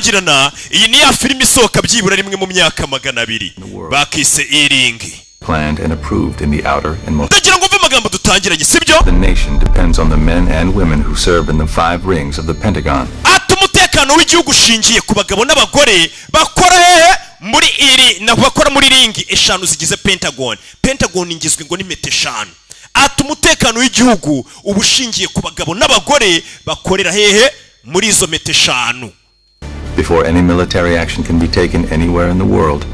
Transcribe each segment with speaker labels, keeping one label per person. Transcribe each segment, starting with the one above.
Speaker 1: turabigirana. Iyi ni ya filime isohoka byibura rimwe mu myaka 200 bakise E-Ring.
Speaker 2: Planned and approved in the outer and most.
Speaker 1: Ndagira ngo mve amagambo dutangiranye sibyo?
Speaker 2: The nation depends on the men and women who serve in the 5 rings of the Pentagon.
Speaker 1: Umutekano w'igihugu ushingiye ku bagabo n'abagore bakora muri bakora muri ringi eshanu zigize Pentagon. Pentagon ingizwe ngo ni mete eshanu. Umutekano w'igihugu ubushingiye ku bagabo n'abagore bakorera muri izo mete eshanu.
Speaker 2: Before any military action can be taken anywhere in the world,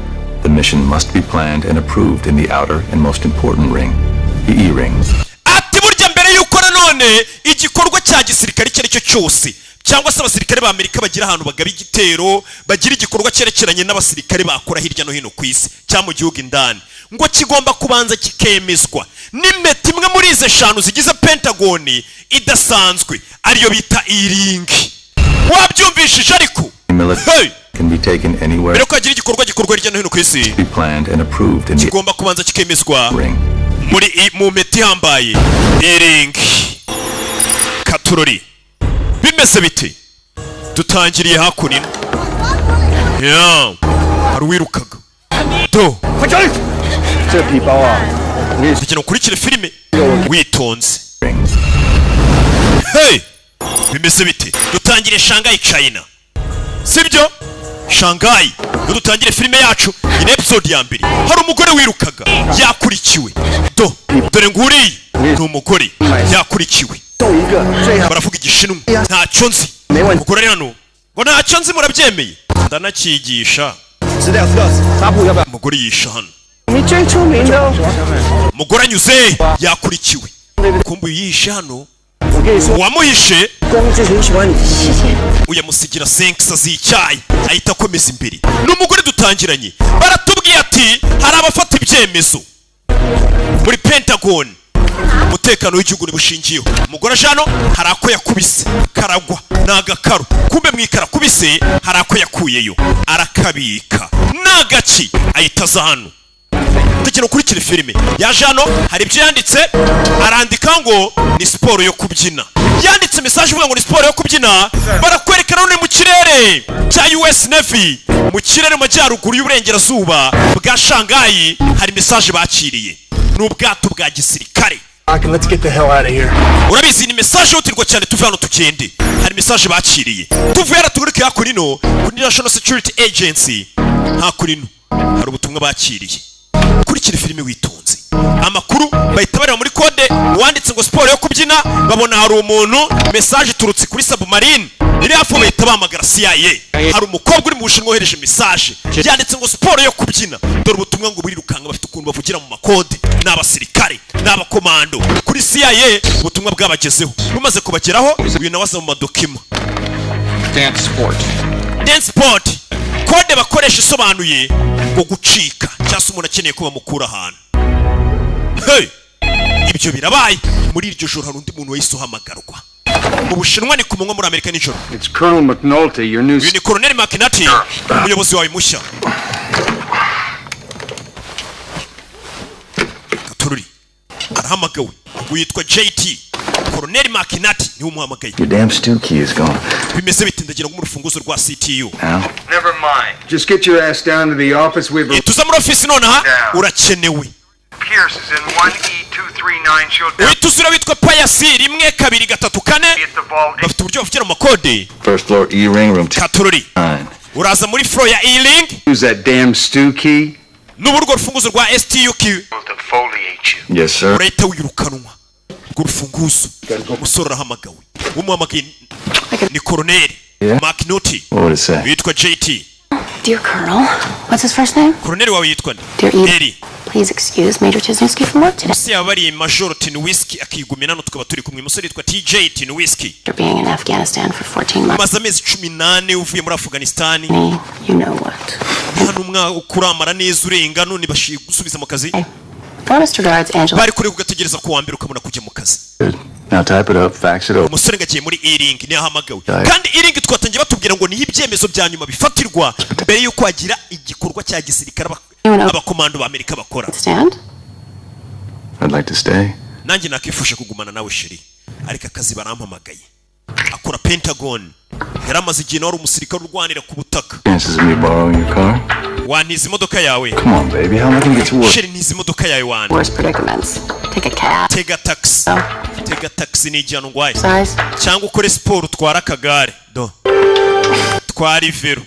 Speaker 2: the mission must be planned and approved in the outer and most important ring, the E-Ring.
Speaker 1: Burya mbere yuko nanone igikorwa cya gisirikare cyo cyose cyangwa se abasirikare ba Amerika bagira ahantu bagaba igitero bagira igikorwa cyerekeranye n'abasirikare bakora hirya no hino ku isi cyangwa mu gihugu indani ngo kigomba kubanza kikemezwa n'impeta imwe muri izo eshanu zigize Pentagon idasanzwe ariyo bita E-Ring. Wabyumvishije ariko
Speaker 2: can be taken anywhere.
Speaker 1: Rero kagira igikorwa hirya no hino ku isi
Speaker 2: be planned and approved in
Speaker 1: kigomba kubanza kikemezwa
Speaker 2: ring.
Speaker 1: Muri mu mpeta ihambaye E-Ring. Katurori bimeze bite? Dutangiriye hakunino hari wirukaga do Ndikino ukurikire filime witonze. Bimeze bite? Dutangire Shanghai China sibyo? Shanghai dutangire filime yacu in episode ya mbere hari umugore wirukaga yakurikiwe dore nguri n'umugore yakurikiwe baravuga igishinwa ntacyo nzi umugore hano ngo ntacyo nzi murabyemeye ndanakigisha umugore yisha hano umugore anyuze yakurikiwe kumbu yisha hano wamuhishe uyamusigira senkisa z'icyayi ahita akomeza imbere n'umugore dutangiranye baratubwiye ati hari abafata ibyemezo muri Pentagon umutekano w'igihugu nibushingiyeho umugore ajano hari ako yakubise karagwa nagakaro kumbe mwikara kubise hari ako yakuyeyo arakabika nagaci ahita zano Ndikino kurikira filime yaje hano hari ibyo yanditse arandika ngo ni siporo yo kubyina yanditse message ivuga ngo ni siporo yo kubyina barakwerekana none mu kirere cya US Navy mu kirere majyaruguru y'uburengerazuba bwa Shanghai hari message bakiriye n'ubwato bwa gisirikare.
Speaker 3: Let's get the hell out of here.
Speaker 1: Urabizi ni message utirwa cyane tuve hano tugende hari message bakiriye tuvuye haratugurika hakurino kuri National Security Agency hakurino hari ubutumwa bakiriye kurikira filime witonze amakuru bahita bareba muri kode wanditse ngo siporo yo kubyina babona hari umuntu message turutse kuri submarine iri hafi bahita bahamagara CIA hari umukobwa uri mu Bushinwa wohereje message yanditse ngo siporo yo kubyina dore ubutumwa ngo burirukanga bafite ukuntu bavugira mu makode n'abasirikare n'abakomando kuri CIA ubutumwa bwabagezeho bumaze kubageraho uyu nawaza mu madokima dance sport kode bakoresha isobanuye ngo gucika cyangwa umuntu akeneye kuba mukura ahantu. Ibyo birabaye muri iryo joro hari undi muntu wahise uhamagarwa mu Bushinwa ni kumanywa muri Amerika nijoro.
Speaker 3: It's Colonel McNulty, your new
Speaker 1: ni Colonel McNulty umuyobozi wawe mushya. Katururi arahamagawe witwa JT Colonel McNulty ni umuhamagaye.
Speaker 2: Your damn stew key is gone.
Speaker 1: Bimeze bitindagira ngo mu rufunguzo rwa CTU.
Speaker 3: Never mind. Just get your ass down to the office with
Speaker 1: tuza muri office nonaha urakenewe.
Speaker 3: Pierce is in 1E239 showdown.
Speaker 1: Wituzura witwa Pius 1 2 3 4 bafite uburyo bavugira mu makode.
Speaker 2: First floor E-Ring room
Speaker 1: Katururi uraza muri floor ya E-Ring.
Speaker 3: Use that damn stew key.
Speaker 1: N'uburyo rufunguzo rwa STUQ.
Speaker 2: Yes sir.
Speaker 1: Urahita wirukanwa urufunguzo umusore arahamagawe umuhamagaye ni Colonel McNulty witwa JT.
Speaker 4: Dear Colonel, what's his first name?
Speaker 1: Colonel wawe yitwa
Speaker 4: Eri. Please excuse Major Tisnowski from work today.
Speaker 1: Si abari Major Tisnowski akigumena no tukaba turi kumwe musore yitwa TJ Tisnowski.
Speaker 4: After being in Afghanistan for 14 months.
Speaker 1: Maze amezi 18 uvuye muri Afghanistan.
Speaker 4: You know what?
Speaker 1: Hano umwa kuramara neza urenga none bashigusubiza mu kazi.
Speaker 4: Honest regards, Angela.
Speaker 1: Bari kuri kugategereza ku wa mbere ukabona kujya mu kazi.
Speaker 2: Now type it up, fax it over.
Speaker 1: Umusore ngagiye muri E-Ring ni ahamagawe. Kandi E-Ring twatangiye batubwira ngo ni ibyemezo bya nyuma bifatirwa mbere yuko agira igikorwa cya gisirikare abakomando ba Amerika bakora.
Speaker 2: I'd like to stay.
Speaker 1: Nanjye nakifusha kugumana nawe sheri. Ariko akazi barampamagaye. Akora Pentagon. yaramaze igihe wari umusirikare urwanira ku butaka.
Speaker 2: Chances of me borrowing your car?
Speaker 1: Wantiza imodoka yawe.
Speaker 2: Come on, baby. How am I gonna get to work?
Speaker 1: Sheri ntiza imodoka yawe wana.
Speaker 4: Worst predicaments. Take a cab.
Speaker 1: Tega taxi. Tega taxi ni ijyana ngwaye.
Speaker 4: Size.
Speaker 1: Cyangwa ukore siporo utwara akagare. Do. Twari vero.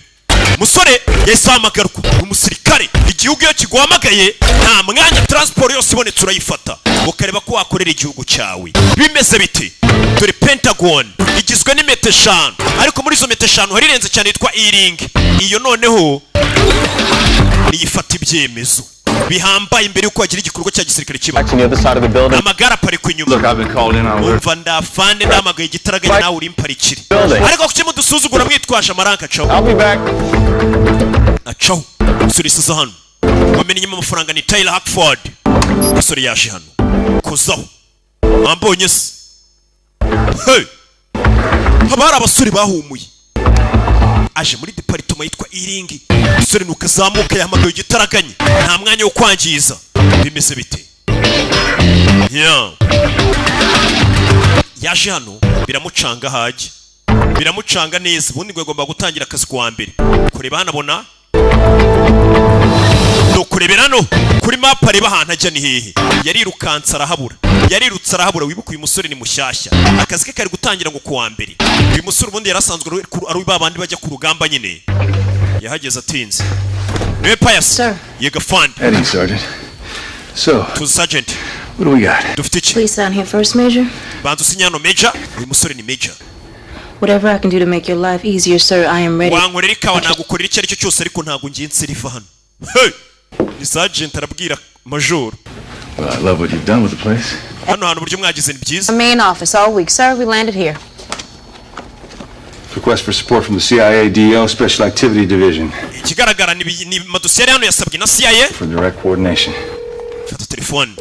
Speaker 1: Musore yahise ahamagarwa umusirikare. Igihugu iyo kiguhamagaye nta mwanya transport yose ibonetse urayifata ukareba ko wakorera igihugu cyawe. Bimeze bite? Dore Pentagon igizwe n'imetero 5 ariko muri izo metero 5 harirenze cyane yitwa E-ring. Iyo noneho niyifata ibyemezo bihambaye imbere yuko wagira igikorwa cya gisirikare kiba. Amagara aparikwa inyuma. Umva ndafande ndamagaye igitaraganya nawe uri imparikire. Ariko kuki mudusuzugura mwitwaje amaranka cawo.
Speaker 5: I'll be back.
Speaker 1: Acawo. Surisiza hano. Wamenye inyuma amafaranga ni Tyler Hackford. Musore yaje hano. Kuzaho. Ambonye se. Hey. Habara abasore bahumuye. Aje muri department yitwa E-ring. Musore nukazamuka yahamagaye igitaraganya. Nta mwanya wo kwangiza. Bimeze bite? Yeah. Yaje hano biramucanga haje. Biramucanga neza. Ubundi ngo agomba gutangira akazi kwa mbere. Kureba hano abona. No kurebera no kuri map areba ahantu ajya ni hehe. Yarirukansa arahabura. Yarirutse arahabura. Wibuka uyu musore ni mushyashya. Akazi ke kari gutangira ngo kuwa mbere. Uyu musore ubundi yarasanzwe ari babandi bajya ku rugamba nyine. Yahageze atinze. Niwe Pius. Yega fund.
Speaker 2: Eddie, Sergeant. So,
Speaker 1: To Sergeant.
Speaker 2: what do we got?
Speaker 1: Dufite iki?
Speaker 4: Please sign here first, Major.
Speaker 1: Bantu sinyano Major. Uyu musore ni Major.
Speaker 6: Whatever I can do to make your life easier, sir, I am ready.
Speaker 1: Wankorera ikawa nagukorera icyo aricyo cyose ariko ntago ngiye nseriva hano. Hey! Ni Sergeant arabwira Major.
Speaker 2: Well, I love what you've done with the place.
Speaker 1: Hano hantu buryo mwagize ni byiza.
Speaker 6: The main office all week, sir. We landed here.
Speaker 3: Request for support from the CIA DO Special Activity Division
Speaker 1: Ikigaragara ni madosiye hano yasabwe na CIA.
Speaker 3: for direct coordination.
Speaker 1: Fata telefone.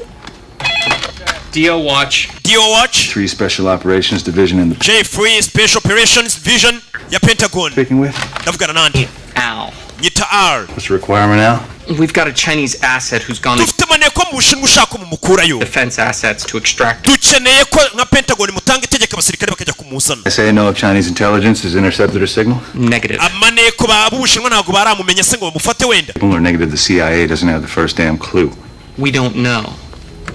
Speaker 5: DO Watch.
Speaker 1: DO Watch.
Speaker 3: 3 Special Operations Division in the
Speaker 1: J3 Special Operations Division ya Pentagon.
Speaker 3: speaking with.
Speaker 1: Ndavugana nandi.
Speaker 5: Al.
Speaker 1: Nyita R.
Speaker 3: What's the requirement now?
Speaker 5: We've got a Chinese asset who's gone to
Speaker 1: Dufite maneko mu Bushinwa ushaka mu mukurayo.
Speaker 5: defense assets to extract.
Speaker 1: Dukeneye ko nka Pentagon mutanga itegeko abasirikare bakajya kumuzana.
Speaker 3: I say no if Chinese intelligence has intercepted her signal.
Speaker 5: Negative.
Speaker 1: Amaneko ba Bushinwa ntago baramumenye se ngo bamufate wenda.
Speaker 3: Or negative, the CIA doesn't have the first damn clue.
Speaker 5: We don't know.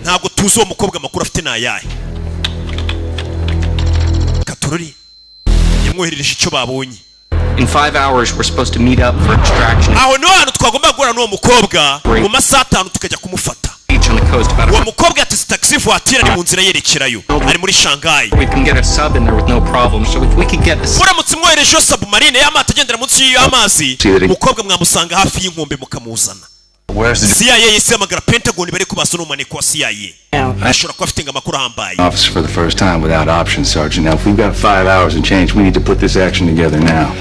Speaker 1: Ntago tuzi uwo mukobwa amakuru afite nayahe. Katururi. Yamwoherereje icyo babonye.
Speaker 5: In 5 hours, we're supposed to meet up for extraction.
Speaker 1: Aho no hantu twagomba guhura n'uwo mukobwa mu masaha 5 tukajya kumufata.
Speaker 5: Beach on the coast about
Speaker 1: Uwo mukobwa yatise taxi voiture ari mu nzira yerekerayo. Ari muri Shanghai.
Speaker 5: we can get a sub in there with no problem. So if we could get the
Speaker 1: Muramutse mwohereje submarine y'amato agendera munsi y'amazi, umukobwa mwamusanga hafi y'inkombe mukamuzana.
Speaker 3: Where's the
Speaker 1: CIA yise amagara Pentagon bari kubasa n'umaneko wa CIA. Ashobora kuba afite amakuru ahambaye.
Speaker 3: officer for the first time without options, Sergeant? Now, if we've got 5 hours and change, we need to put this action together now.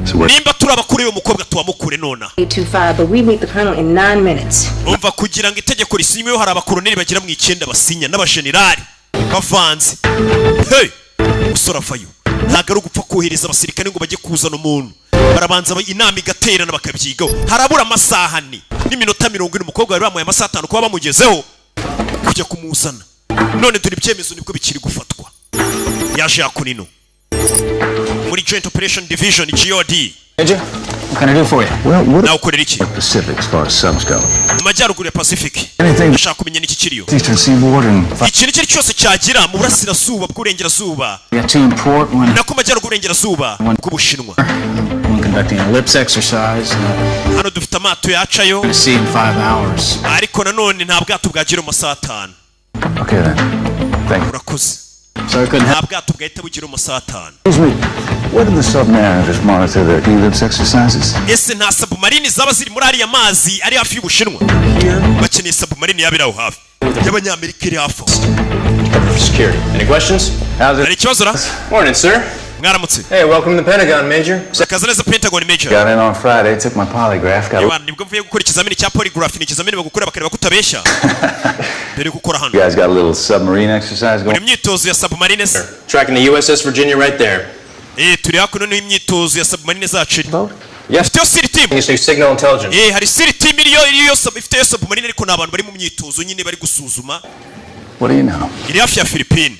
Speaker 3: So we're
Speaker 1: Nimba turabakuru uwo mukobwa tuwamukure nona.
Speaker 6: 825, but we meet the colonel in 9 minutes.
Speaker 1: Umva kugira ngo itegeko risinyweho hari abakoloneli bagira mu 9 basinya n'abajenerali bavanze. Hey! Usora fayo. Ntago ari gupfa kohereza abasirikare ngo bajye kuzana umuntu. Barabanza inama igaterana bakabyigaho. Harabura amasaha n'iminota 40 umukobwa bari bamuye amasaha 5 kuba bamugezeho kujya kumuzana. None turi byemezo nibwo bikiri gufatwa. Yaje yakunino. Muri Joint Operation Division GOD.
Speaker 7: Major, what can I do for you?
Speaker 3: well, what
Speaker 1: Nawe ukorera iki?
Speaker 3: Pacific as far as subs go?
Speaker 1: Mu majyaruguru ya Pacific.
Speaker 3: Anything
Speaker 1: Ndashaka kumenya n'iki kiriyo.
Speaker 3: eastern seaboard and
Speaker 1: Ikintu icyo cyose cyagira mu burasirazuba bw'urengerazuba.
Speaker 7: We got 2 in port, one
Speaker 1: Nako majyaruguru urengerazuba bw'Ubushinwa.
Speaker 7: conducting an ellipse exercise.
Speaker 1: Hano dufite amato yacayo
Speaker 7: To see in 5 hours.
Speaker 1: ariko nanone nta bwato bwagira mu masaha 5.
Speaker 3: okay then. Thank you.
Speaker 1: Urakoze.
Speaker 7: Sorry, I couldn't help.
Speaker 1: Nta bwato bwahita bugira mu masaha 5.
Speaker 3: Excuse me. Where do the submariners monitor their ellipse exercises?
Speaker 1: Ese nta submarine zaba ziri muri ariya mazi ari hafi y'Ubushinwa? Bakeneye submarine yabiraho hafi. Y'Abanyamerika iri hafi.
Speaker 8: Security. Any questions? How's
Speaker 1: Hari
Speaker 8: it?
Speaker 1: ikibazo ra?
Speaker 8: Morning, sir.
Speaker 1: Mwaramutse.
Speaker 8: Hey, welcome to the Pentagon, Major.
Speaker 1: Sakaza neza Pentagon Major.
Speaker 3: Got in on Friday, took my polygraph, got
Speaker 1: Yewana nibwo mvuye gukora ikizamini cya polygraph ni ikizamini bagukora bakareba kutabeshya. Dore gukora
Speaker 3: You
Speaker 1: hano.
Speaker 3: guys got a little submarine exercise going?
Speaker 1: Muri myitozo ya submarine se.
Speaker 8: Tracking the USS Virginia right there.
Speaker 1: Turi hakuno n'imyitozo ya submarine zacu.
Speaker 8: Yes.
Speaker 1: Afite yo SEAL team.
Speaker 8: It's new signal intelligence.
Speaker 1: Hari SEAL team iriyo ifite yo submarine ariko n'abantu bari mu myitozo nyine bari gusuzuma.
Speaker 3: What do you know?
Speaker 1: Iri hafi ya Philippines.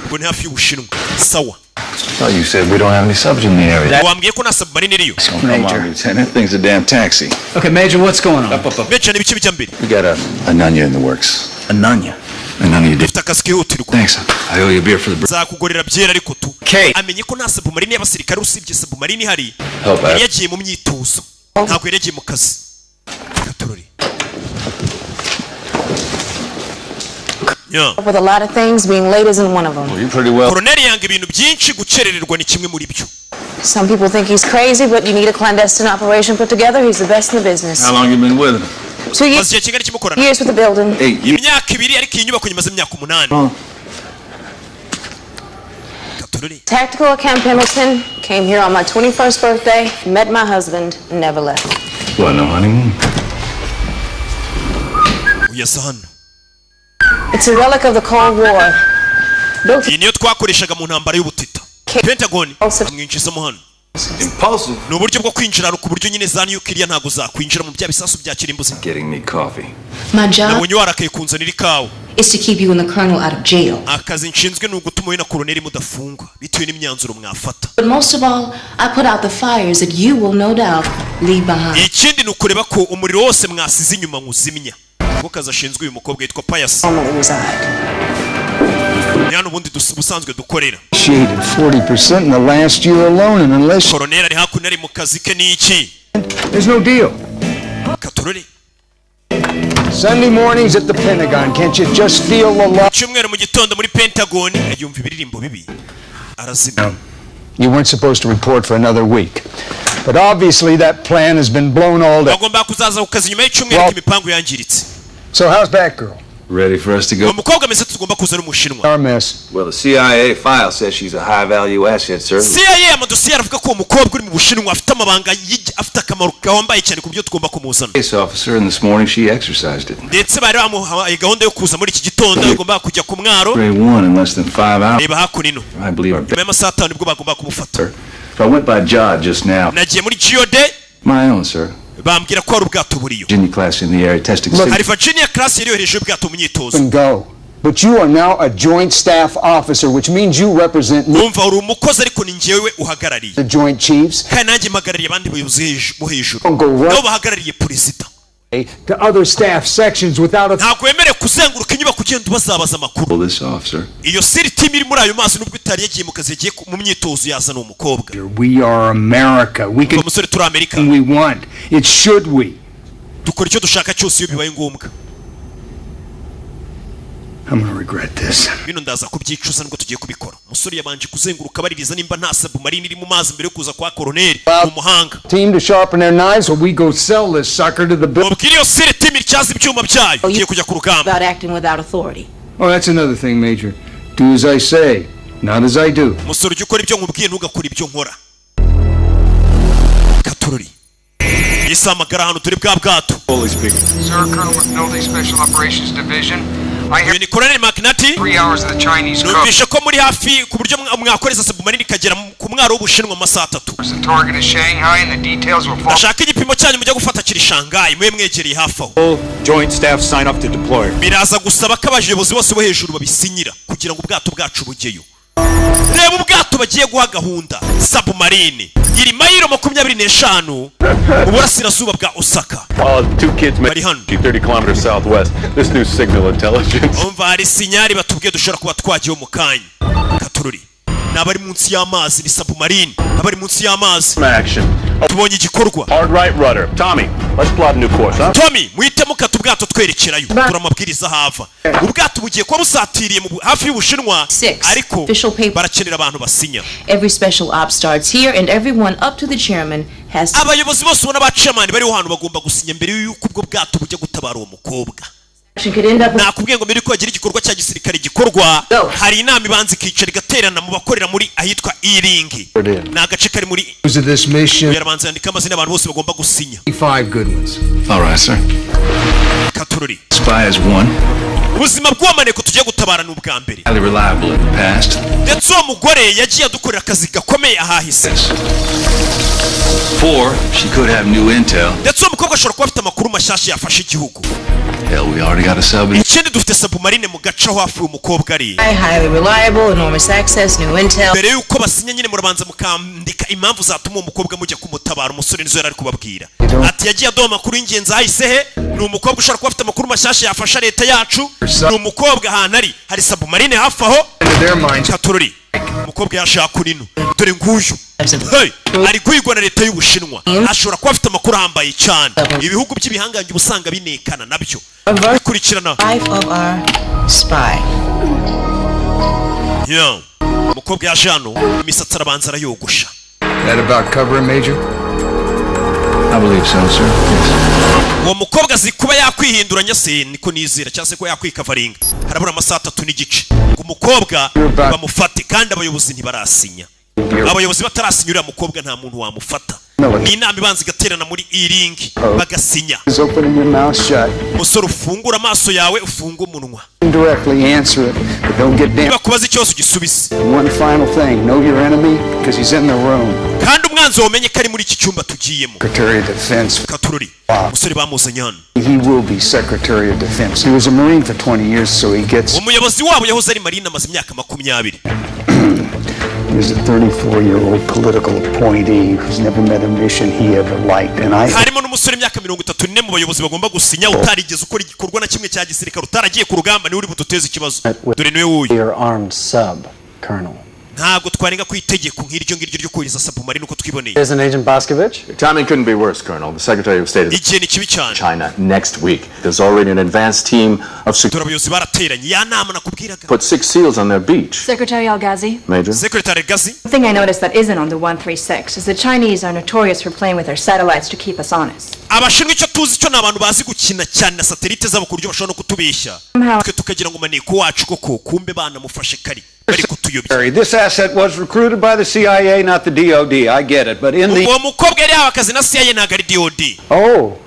Speaker 1: Ubwo ni hafi y'Ubushinwa. Sawa.
Speaker 3: Oh, you said we don't have any subs in the area.
Speaker 1: wambwiye ko nta submarine iriyo.
Speaker 3: Come on, Lieutenant. Thing's a damn taxi.
Speaker 7: Okay, Major, what's going on?
Speaker 1: Major n'ibiki bijya mbere.
Speaker 3: We got a Nunya in the works.
Speaker 7: A Nunya.
Speaker 3: A Nunya did.
Speaker 1: Dufite akazi kihutirwa.
Speaker 3: Thanks. I owe you a beer for the break.
Speaker 1: Nzakugorera byera ariko tu.
Speaker 7: Okay.
Speaker 1: Amenye ko nta submarine y'abasirikare usibye submarine ihari.
Speaker 3: Help out.
Speaker 1: Yari yagiye mu myitozo. Ntabwo yari yagiye mu kazi. Katurori. Yeah.
Speaker 6: With a lot of things, being late isn't one of them.
Speaker 3: Well, you're pretty well.
Speaker 1: Colonel yanga ibintu byinshi gucerererwa ni kimwe muri byo.
Speaker 6: Some people think he's crazy, but you need a clandestine operation put together. He's the best in the business.
Speaker 3: How long you been with him?
Speaker 6: 2 years.
Speaker 1: Maze kingana kimukorana.
Speaker 6: Years with the building.
Speaker 3: 8 years.
Speaker 1: Imyaka 2 ariko iyi nyubako nyamaze imyaka 8. Katurori.
Speaker 6: Tactical at Camp Pendleton. Came here on my 21st birthday. Met my husband. Never left.
Speaker 3: What, no honeymoon?
Speaker 1: Uyasa hano.
Speaker 6: It's a relic of the Cold War. Built
Speaker 1: Iyi niyo twakoreshaga mu ntambara y'ubutita. Pentagon amwinjizamo hano.
Speaker 3: Impulsive.
Speaker 1: Ni uburyo bwo kwinjira ku buryo nyine za nuclear ntago zakwinjira mu bya bisasu bya kirimbuzi.
Speaker 3: Getting me coffee.
Speaker 9: My job
Speaker 1: Nabonye warakaye kunzanira ikawa.
Speaker 9: is to keep you and the colonel out of jail.
Speaker 1: Akazi nshinzwe ni ugutuma wowe na koloneli mudafungwa bitewe n'imyanzuro mwafata.
Speaker 9: But most of all, I put out the fires that you will no doubt leave behind.
Speaker 1: Ikindi ni ukureba ko umuriro wose mwasize inyuma nkuzimya. Kuko kazi ashinzwe uyu mukobwa yitwa Pius.
Speaker 6: normally reside.
Speaker 1: Ni hano ubundi busanzwe dukorera.
Speaker 10: Shaded 40% in the last year alone, and unless
Speaker 1: Koloneli ari hakuno ari mu kazi ke n'iki.
Speaker 10: there's no deal.
Speaker 1: Katurori.
Speaker 10: Sunday mornings at the Pentagon, can't you just feel the love?
Speaker 1: Cyumweru mu gitondo muri Pentagon yumva ibiririmbo bibi. Arazimya.
Speaker 10: You weren't supposed to report for another week, but obviously that plan has been blown all day.
Speaker 1: Bagomba kuzaza ku kazi nyuma y'icyumweru k'imipango yangiritse.
Speaker 10: So how's Batgirl?
Speaker 3: Ready for us to go?
Speaker 1: Umukobwa ameze tugomba kuza n'umushinwa.
Speaker 10: Our mess.
Speaker 3: Well, the CIA file says she's a high-value asset, sir.
Speaker 1: CIA amadosiye aravuga ko umukobwa uri mu Bushinwa afite amabanga afite akamaro gahombaye cyane ku byo tugomba kumuzana.
Speaker 3: Case officer, and this morning she exercised it.
Speaker 1: Ndetse bari bamuhaye gahunda yo kuza muri iki gitondo agomba kujya ku mwaro.
Speaker 3: Grade 1 in less than 5 hours.
Speaker 1: Reba hakunino.
Speaker 3: I believe our
Speaker 1: Nyuma y'amasaha 5 nibwo bagomba kumufata.
Speaker 3: sir. If I went by Jod just now.
Speaker 1: Nagiye muri Geode.
Speaker 3: My own, sir.
Speaker 1: Bambwira ko ari ubwato buriyo.
Speaker 3: Virginia class in the area testing.
Speaker 1: Hari Virginia class yari yohereje ubwato mu myitozo.
Speaker 10: And go. But you are now a joint staff officer, which means you represent me,
Speaker 1: Umva uri umukozi ariko ni njyewe uhagarariye.
Speaker 10: the Joint Chiefs,
Speaker 1: Kandi nanjye mpagarariye abandi bayobozi bo hejuru.
Speaker 10: Don't go right-
Speaker 1: Nabo bahagarariye perezida.
Speaker 10: to other staff sections without a...
Speaker 1: Ntabwo wemerewe kuzenguruka inyubako ugenda ubazabaza amakuru.
Speaker 3: Pull this off, sir.
Speaker 1: Iyo siri team iri muri ayo mazi nubwo itari yagiye mu kazi yagiye mu myitozo yazana umukobwa.
Speaker 10: We are America. We can
Speaker 1: Uwo musore turi Amerika.
Speaker 10: we want. It should we.
Speaker 1: Dukora icyo dushaka cyose iyo bibaye ngombwa.
Speaker 10: I'm gonna regret this.
Speaker 1: Bino ndaza kubyicuza nibwo tugiye kubikora. Umusore yabanje kuzenguruka baririza nimba nta submarine iri mu mazi mbere yo kuza kwa koloneli mu muhanga.
Speaker 10: Team to sharpen their knives or we go sell this sucker to the bill.
Speaker 1: Mubwire iyo siri team ityaza ibyuma byayo. Igiye kujya ku rugamba.
Speaker 6: About acting without authority.
Speaker 10: Oh, that's another thing, Major. Do as I say, not as I do.
Speaker 1: Umusore ujya ukora ibyo nkubwiye ntugakora ibyo nkora. Katurori. Yisamagara hano turi bwa bwato.
Speaker 11: Sir, Colonel McNulty, Special Operations Division. I
Speaker 1: Uyu
Speaker 11: hear
Speaker 1: ni Colonel McNulty.
Speaker 11: 3 hours of the Chinese coast.
Speaker 1: Numvishe ko muri hafi ku buryo mwakoreza submarine ikagera ku mwaro w'Ubushinwa mu masaha 3.
Speaker 11: The target is Shanghai and the details will fall.
Speaker 1: Ndashaka igipimo cyanyu mujya gufata kiri Shanghai mwe mwegereye hafi aho.
Speaker 12: Joint staff sign up to deploy.
Speaker 1: Biraza gusaba ko abayobozi bose bo hejuru babisinyira kugira ngo ubwato bwacu bugeyo. Reba ubwato bagiye guha gahunda submarine iri mayiro 25 uburasirazuba bwa Osaka.
Speaker 12: 2 kids make 30 kilometers southwest. This new signal intelligence.
Speaker 1: Umva hari sinyari batubwiye dushobora kuba twagiye mu kanya. Katururi. Nabari munsi y'amazi ni submarine. Nabari munsi y'amazi.
Speaker 12: Action.
Speaker 1: Tubonye igikorwa.
Speaker 12: Hard right rudder. Tommy, let's plot a new course, huh?
Speaker 1: Tommy, muhitemo kata ubwato twerekerayo. Turamabwiriza hava. Ubwato bugiye kuba busatiriye hafi y'Ubushinwa ariko barakenera abantu basinya.
Speaker 6: Every special op starts here and everyone up to the chairman has to...
Speaker 1: Abayobozi bose ubona ba chairman bari hano bagomba gusinya mbere y'uko ubwo bwato bujya gutabara uwo mukobwa. Nakubwiye ngo mbere ko yagira igikorwa cya gisirikare gikorwa hari inama ibanza ikicara igaterana mu bakorera muri ahitwa Iringi. Ni agace kari muri yarabanza yandika amazina abantu bose bagomba gusinya.
Speaker 10: 5 good ones.
Speaker 3: All right, sir.
Speaker 1: Katururi.
Speaker 3: Spy is 1.
Speaker 1: Ubuzima bw'amaneko tugiye gutabara n'ubwa mbere.
Speaker 3: Highly reliable in the past.
Speaker 1: Ndetse uwo mugore yagiye adukorera akazi gakomeye ahahise.
Speaker 3: 4, she could have new intel.
Speaker 1: Ndetse uwo mukobwa ashobora kuba afite amakuru mashyashya yafashe igihugu.
Speaker 3: Hell, we already got a sub.
Speaker 1: ikindi dufite submarine mu gace aho hafi umukobwa ari
Speaker 6: Highly reliable, enormous access, new intel.
Speaker 1: mbere yuko basinya nyine murabanza mukandika impamvu zatuma umukobwa mujya kumutabara umusore nizo yari ari kubabwira ati yagiye aduha amakuru y'ingenzi ahise he ni umukobwa ushobora kuba afite amakuru mashyashya yafasha leta yacu ni umukobwa ahantu ari hari submarine hafi aho katurori umukobwa yashaka kunino dore nguyu ari guhigwa na leta y'Ubushinwa ashobora kuba afite amakuru ahambaye cyane ibihugu by'ibihangange ubusanga binekana nabyo bikurikirana umukobwa yaje hano imisatsi arabanza arayogosha
Speaker 10: That about cover him, Major?
Speaker 3: I believe so, sir. Yes.
Speaker 1: uwo mukobwa azi kuba yakwihinduranya se niko nizera cyangwa se ko yakwikavaringa harabura amasaha 3 n'igice ngo umukobwa bamufate kandi abayobozi ntibarasinya abayobozi batarasinya uriya mukobwa nta muntu wamufata ni inama ibanza igaterana muri iringi bagasinya umusore ufungura amaso yawe ufunga umunwa
Speaker 10: Indirectly answer it, but don't get damn.
Speaker 1: bakubaza ikibazo ugisubize
Speaker 10: One final thing, know your enemy, because he's in the room.
Speaker 1: kandi umwanzi wamenye ko ari muri iki cyumba tugiyemo
Speaker 10: Secretary of Defense.
Speaker 1: katurori umusore bamuzanye hano
Speaker 10: He will be Secretary of Defense. He was a Marine for 20 years, so he gets...
Speaker 1: umuyobozi wabo yahoze ari marine amaze imyaka 20
Speaker 10: He's a 34-year-old political appointee who's never met a mission he ever liked, and I...
Speaker 1: harimo n'umusore imyaka 34 mu bayobozi bagomba gusinya utarigeze ukora igikorwa na kimwe cya gisirikare utaragiye ku rugamba ni uri buduteze ikibazo dore niwe wuyu
Speaker 13: Your armed sub, Colonel.
Speaker 1: ntago twarenga ku itegeko nk'iryo ngiryo ryo kohereza submarine uko twiboneye.
Speaker 13: Isn't Agent Boscovich?
Speaker 12: Timing couldn't be worse, Colonel. The Secretary of State is
Speaker 1: igihe ni kibi cyane.
Speaker 12: China next week. There's already an advanced team of
Speaker 1: turabayobozi barateranye ya nama nakubwiraga.
Speaker 12: put 6 SEALs on their beach.
Speaker 14: Secretary Al-Ghazi?
Speaker 12: Major?
Speaker 1: Secretary Al-Ghazi?
Speaker 14: The thing I noticed that isn't on the 136 is the Chinese are notorious for playing with their satellites to keep us honest.
Speaker 1: Abashinwa icyo tuzi cyo nabantu bazi gukina cyane na satellite zabo ku buryo bashobora no kutubeshya. Twe tukagira ngo maneko wacu koko kumbe bana mufashe kari.
Speaker 10: This asset was recruited by the CIA, not the DOD. I get it, but in the...
Speaker 1: uwo mukobwa yari abakazi na CIA ntago ari DOD.
Speaker 13: Oh,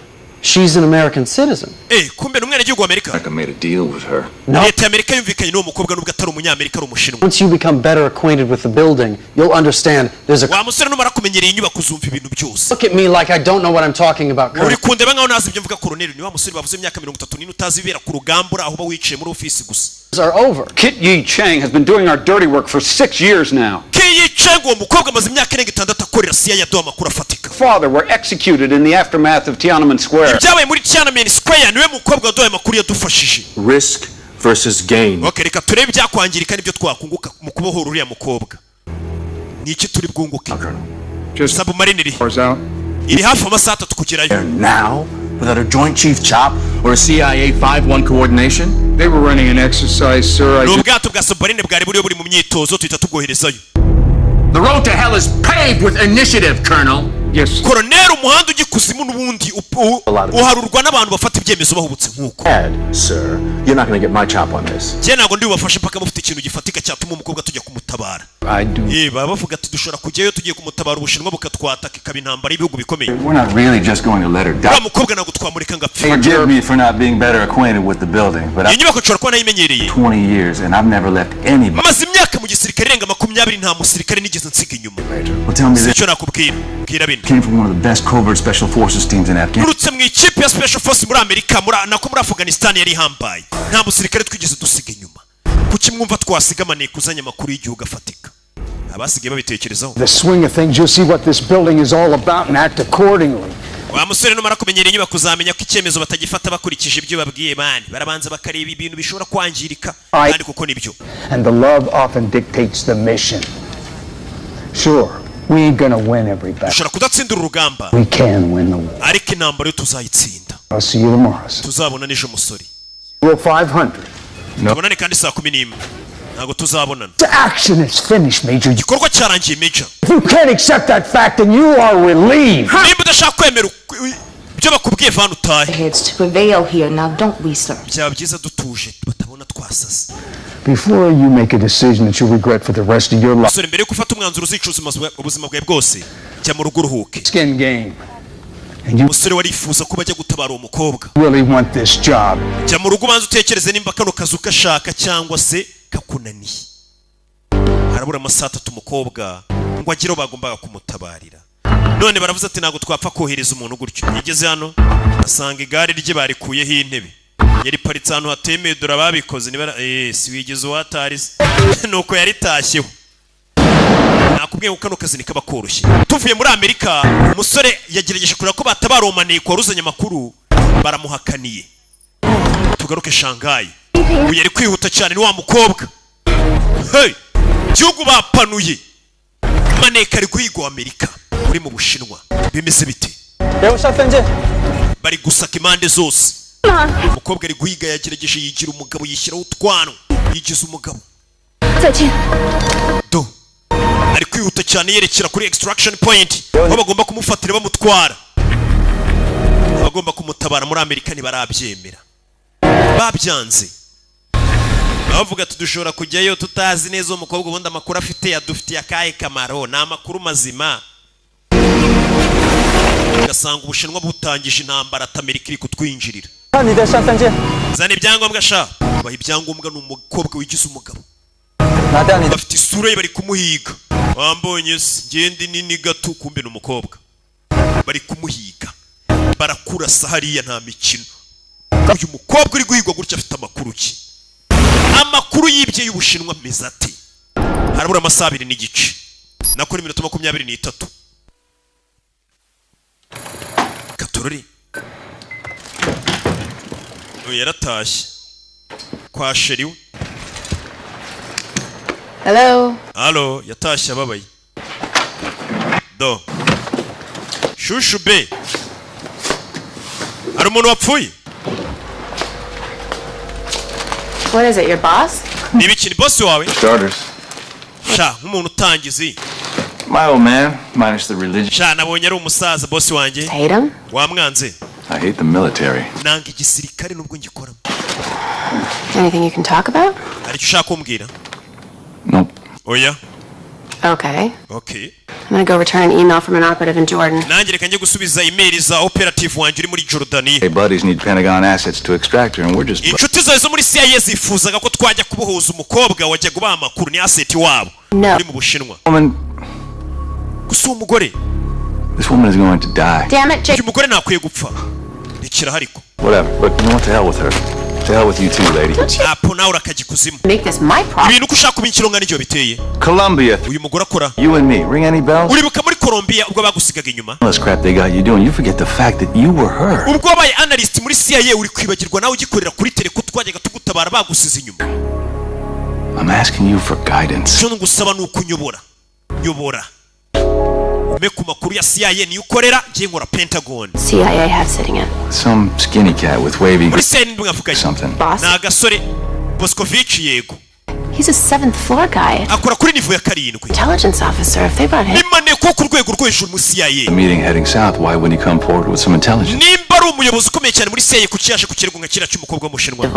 Speaker 13: she's an American citizen.
Speaker 1: Kumbe n'umwana gihugu Amerika.
Speaker 3: I made a deal with her.
Speaker 1: Leta ya Amerika yumvikanye n'uwo mukobwa nubwo atari umunyamerika ari umushinwa.
Speaker 13: Once you become better acquainted with the building, you'll understand there's a...
Speaker 1: wa musore numara kumenyereye inyubako uzumva ibintu byose.
Speaker 13: Look at me like I don't know what I'm talking about, Colonel.
Speaker 1: uri kundeba nkaho nazi ibyo mvuga Colonel ni wa musore bavuze imyaka 34 utazi ibera ku rugamba uri aho ba wicaye muri office gusa.
Speaker 13: Are over.
Speaker 10: Kit Yi Chang has been doing our dirty work for 6 years now.
Speaker 1: Kit Yi Chang uwo mukobwa amaze imyaka 6 akorera CIA yaduha amakuru afatika.
Speaker 10: Father were executed in the aftermath of Tiananmen Square.
Speaker 1: ibyabaye muri Tiananmen Square niwe mukobwa waduha amakuru yadufashije.
Speaker 12: Risk versus gain.
Speaker 1: Okay, reka turebe byakwangirika nibyo twakunguka mu kubohora uriya mukobwa. Ni iki turi bwunguke? Submarine iri hafi amasaha 3 kugerayo.
Speaker 3: Now, without a joint chief chop or a CIA 5-1 coordination?
Speaker 10: They were running an exercise, sir.
Speaker 1: N'ubwato bwa submarine bwari buri mu myitozo tuhita tubwoherezayo.
Speaker 3: The road to hell is paved with initiative, Colonel.
Speaker 10: Yes.
Speaker 1: Colonel, umuhanda ugikuzimu n'ubundi uharurwa n'abantu bafata ibyemezo bahubutse nkuko.
Speaker 12: Sir, you're not going to get my chop on this.
Speaker 1: Je nago ndi ubafashe paka mufite ikintu gifatika cyatuma umukobwa tujya kumutabara.
Speaker 10: I do.
Speaker 1: Baba bavuga ati dushora kujyayo tugiye kumutabara Ubushinwa bukatwataka ikaba intambara y'ibihugu bikomeye.
Speaker 3: We're not really just going to let her die.
Speaker 1: Wa mukobwa nago twamureka ngapfa.
Speaker 3: Forgive me for not being better acquainted with the building, but
Speaker 1: inyubako nshobora kuba nayimenyereye
Speaker 3: 20 years and I've never left anybody.
Speaker 1: maze imyaka mu gisirikare irenga 20 nta musirikare nigeze nsiga inyuma.
Speaker 3: Well, tell me this.
Speaker 1: Icyo nakubwira bwira bine.
Speaker 3: Came from one of the best covert special forces teams in Afghanistan.
Speaker 1: urutse mu ikipe ya special force muri Amerika nako muri Afghanistan yari hambaye nta musirikare twigeze dusiga inyuma. Kuki mwumva twasiga maneko uzanye amakuru y'igihugu afatika? Abasigaye babitekerezaho.
Speaker 10: The swing of things, you'll see what this building is all about and act accordingly.
Speaker 1: wa musore numara kumenyera inyubako uzamenya ko icyemezo batagifata bakurikije ibyo babwiye bandi barabanza bakareba ibintu bishobora kwangirika kandi kuko nibyo.
Speaker 10: And the love often dictates the mission. Sure, we ain't gonna win every battle.
Speaker 1: dushobora kudatsindira urugamba
Speaker 10: We can win the war.
Speaker 1: ariko intambara yo tuzayitsinda.
Speaker 10: I'll see you tomorrow.
Speaker 1: tuzabona n'ejo musore.
Speaker 10: Well, 500.
Speaker 1: tubonane kandi saa 11 ntago tuzabonana.
Speaker 10: The action is finished, Major.
Speaker 1: igikorwa cyarangiye Major.
Speaker 10: If you can't accept that fact, then you are relieved.
Speaker 1: nimba udashaka kwemera ibyo bakubwiye vana utahe.
Speaker 9: Heads to prevail here now, don't we, sir?
Speaker 1: byaba byiza dutuje batabona twasase.
Speaker 10: Before you make a decision that you'll regret for the rest of your life.
Speaker 1: musore mbere yo gufata umwanzuro uzicuza ubuzima bwawe bwose jya mu rugo uruhuke.
Speaker 10: Skin game. And you
Speaker 1: musore warifuza kuba ajya gutabara uwo mukobwa.
Speaker 10: really want this job.
Speaker 1: jya mu rugo ubanza utekereze nimba kano kazi ukashaka cyangwa se kakunaniye. harabura amasaha 3 umukobwa ngo agire bagombaga kumutabarira. none baravuze ati ntago twapfa kohereza umuntu gutyo. yigeze hano asanga igare rye barikuyeho intebe yari paritse ahantu hatemeye dore ababikoze niba si wigeze uhatari nuko yari tashyeho. Nakubwiye ko kano kazi nikaba koroshye. Tuvuye muri Amerika umusore yagerageje kureba ko batabaromaniye ko waruzanye amakuru baramuhakaniye. Tugaruke Shanghai. Uyu yari kwihuta cyane ni wa mukobwa. Hey! Gihugu bapanuye. Maneka ari guhigwa Amerika uri mu Bushinwa. Bimeze bite? Bari gusaka impande zose. Umukobwa ari guhiga yagerageje yigira umugabo yishyiraho utwano. Yigize umugabo. Do. Ari kwihuta cyane yerekera kuri extraction point. Aho bagomba kumufatira bamutwara. Bagomba kumutabara muri Amerika ni barabyemera. Babyanze. Bavuga tudushobora kujyayo tutazi neza umukobwa ubundi amakuru afite yadufitiye akahe kamaro na amakuru mazima. Gasanga Ubushinwa butangije intambara Amerika iri kutwinjirira. Zana ibyangombwa sha. Baha ibyangombwa n'umukobwa wigize umugabo. Bafite isura ye bari kumuhiga. Wambonye se ngende nini gato kumbe n'umukobwa. Bari kumuhiga. Barakurasa hariya nta mikino. Uyu mukobwa uri guhigwa gutya afite amakuru ki? Amakuru yibye y'Ubushinwa meza ati. Harabura amasaha 2 n'igice. Nakora iminota 23. Katorori. Uyu yaratashye. Kwa sheriwe. Hello, yatashye ababaye. Do. Shushu be. Hari umuntu wapfuye?
Speaker 6: What is it, your boss?
Speaker 1: Niba ikindi boss wawe?
Speaker 3: Starters.
Speaker 1: Sha, nk'umuntu utangizi.
Speaker 3: My old man, minus the religion.
Speaker 1: Sha, nabonye ari umusaza boss wanjye.
Speaker 6: Hate him?
Speaker 1: Wamwanze.
Speaker 3: I hate the military.
Speaker 1: Nanga igisirikare nubwo ngikora.
Speaker 6: Anything you can talk about?
Speaker 1: Hari icyo ushaka kumbwira?
Speaker 3: Nope.
Speaker 1: Oya.
Speaker 6: Okay.
Speaker 1: Okay.
Speaker 6: I'm gonna go return an email from an operative in Jordan.
Speaker 1: Nanjye reka njye gusubiza email za operative wanjye uri muri Jordania.
Speaker 3: Hey buddies need Pentagon assets to extract her and we're just
Speaker 1: inshuti zawe zo muri CIA zifuzaga ko twajya kubohoza umukobwa wajya gubaha amakuru ni asset wabo uri mu Bushinwa. Gusa umugore.
Speaker 3: This woman is going to die.
Speaker 6: Damn it, Jake.
Speaker 1: Umugore nakwiye gupfa. Nikira hariko.
Speaker 3: Whatever, but you know what, the hell with her. To hell with you too, lady.
Speaker 1: Apo nawe urakagikuzimu.
Speaker 6: Make this my problem.
Speaker 1: Ibintu kushaka kubinkiro ngani cyo biteye.
Speaker 3: Colombia.
Speaker 1: Uyu mugore akora.
Speaker 3: You and me, ring any bells?
Speaker 1: Uribuka muri Colombia ubwo bagusigaga inyuma.
Speaker 3: All this crap they got you doing, you forget the fact that you were her.
Speaker 1: Ubwo baye analyst muri CIA uri kwibagirwa nawe ugikorera kuri tele ko twajyaga tugutabara bagusize inyuma.
Speaker 3: I'm asking you for guidance.
Speaker 1: Cyo ngusaba nukunyobora. Nyobora. Ume ku makuru ya CIA ni ukorera ngiye nkora Pentagon.
Speaker 6: CIA have sitting in.
Speaker 3: Some skinny cat with wavy
Speaker 1: something. Na gasore Boscovich yego.
Speaker 6: He's a 7th floor guy.
Speaker 1: Akora kuri nivo ya 7.
Speaker 6: Intelligence officer if they brought him.
Speaker 1: Imane ko ku rwego rwo hejuru mu CIA.
Speaker 3: The meeting heading south, why wouldn't he come forward with some intelligence?
Speaker 1: Nimba ari umuyobozi ukomeye cyane muri CIA ku cyashe ku kirego nka kira cy'umukobwa mu Bushinwa.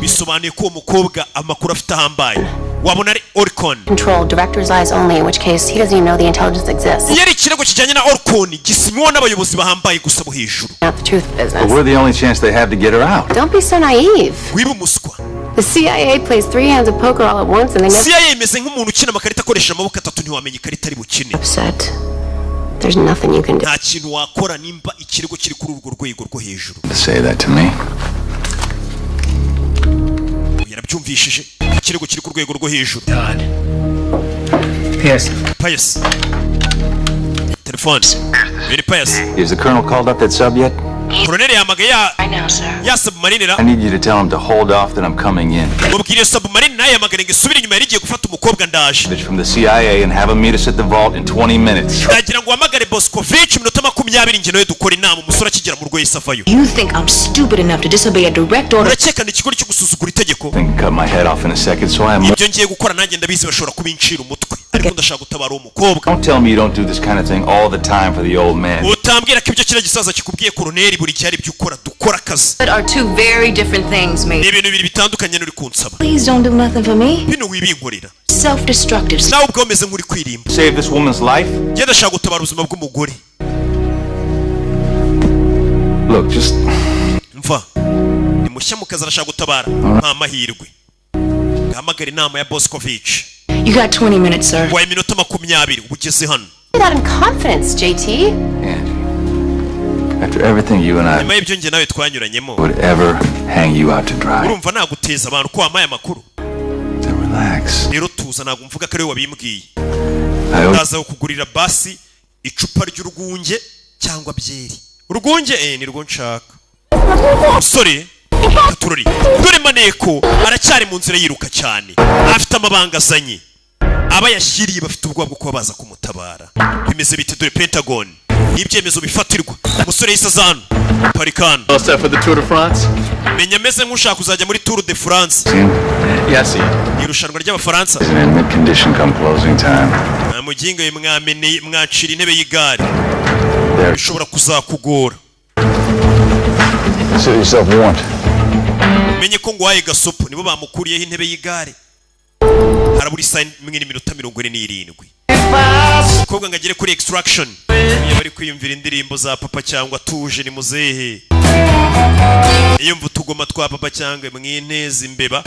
Speaker 1: Bisobanuye ko umukobwa amakuru afite ahambaye. Wabona ari Orcon.
Speaker 6: Control director's eyes only, in which case he doesn't even know the intelligence exists.
Speaker 1: Yari kirego kijyanye na Orcon gisimwa n'abayobozi bahambaye gusa bo hejuru.
Speaker 6: Not the truth business.
Speaker 3: But we're the only chance they have to get her out.
Speaker 6: Don't be so naive.
Speaker 1: Wibu muswa.
Speaker 6: The CIA plays 3 hands of poker all at once and they never.
Speaker 1: CIA imeze nk'umuntu ukina amakarita akoresha amaboko atatu ntiwamenya ikarita ari bukine.
Speaker 6: Upset. There's nothing you can do.
Speaker 1: Nta kintu wakora nimba ikirego kiri kuri urwo rwego rwo hejuru.
Speaker 3: Say that to me.
Speaker 1: Yarabyumvishije ikirego kiri ku rwego rwo hejuru. Pius. Telephone. Very Pius.
Speaker 3: Is the colonel called up that sub yet?
Speaker 1: Colonel yamagaye ya submarine ra.
Speaker 3: I need you to tell him to hold off that I'm coming in.
Speaker 1: Mubwire submarine naye yamagare ngisubire inyuma yari giye gufata umukobwa ndaje.
Speaker 3: From the CIA and have him meet us at the vault in 20 minutes.
Speaker 1: Ndagira ngo wamagare Boscovich minota 20 nge nawe dukora inama umusura kigera mu rwego isafayo.
Speaker 9: You think I'm stupid enough to disobey a direct order?
Speaker 1: Urakeka n'ikigori cyo gusuzugura itegeko.
Speaker 3: I can cut my head off in a second, so I'm.
Speaker 1: Ibyo ngiye gukora nanjye ndabizi bashobora kubincira umutwe. Ariko ndashaka gutabara umukobwa.
Speaker 3: Don't tell me you don't do this kind of thing all the time for the old man.
Speaker 1: Utambwira ko ibyo kira gisaza kikubwiye Colonel buri gihe ari byo ukora dukora akazi.
Speaker 9: That are two very different things, mate.
Speaker 1: Ibintu bibiri bitandukanye n'uri kunsaba.
Speaker 9: Please don't do nothing for me.
Speaker 1: Bino wibinkorera.
Speaker 9: Self-destructive.
Speaker 1: Nawe ubwo umeze nk'uri kwirimba.
Speaker 3: Save this woman's life.
Speaker 1: Njye ndashaka gutabara ubuzima bw'umugore.
Speaker 3: Look, just.
Speaker 1: Mva. Ni mushya mu kazi arashaka gutabara. Nta mahirwe. Hamagara inama ya Boscovich.
Speaker 9: You got 20 minutes, sir.
Speaker 1: Waye minota 20 ubugeze hano.
Speaker 6: Say that in confidence, JT.
Speaker 3: Angie, After everything you and I
Speaker 1: nyuma y'ibyo njye nawe twanyuranyemo
Speaker 3: would ever hang you out to dry.
Speaker 1: urumva naguteza abantu ko wamaye amakuru.
Speaker 3: Relax.
Speaker 1: Rero tuza ntabwo mvuga ko ari we wabimbwiye. Ndaza kukugurira basi icupa ry'urwunge cyangwa byeri. Urwunge ni rwo nshaka. Sorry. Turori. Dore Maneko aracyari mu nzira yiruka cyane. Afite amabanga azanye. Aba yashyiriye bafite ubwoba bwo kuba baza kumutabara. Bimeze bite dore Pentagon. N'ibyemezo bifatirwa. Umusore yisazano. Parikano.
Speaker 12: All set for the Tour de France?
Speaker 1: Menya meze nk'ushaka kuzajya muri Tour de France.
Speaker 12: Yes.
Speaker 1: Irushanwa ry'Abafaransa.
Speaker 3: In mid condition come closing time.
Speaker 1: Muginga mwamene mwacira intebe y'igare. Bishobora kuzakugora.
Speaker 3: Consider yourself warned.
Speaker 1: Menye ko ngo waye gasopo nibo bamukuriyeho intebe y'igare. Haraburi sign mwe n'iminota 47. Kobwa ngagere kuri extraction. Iyo bari kwiyumvira indirimbo za papa cyangwa tuje ni muzehe. Iyo mvutugoma twa papa cyangwa mwinteze imbeba.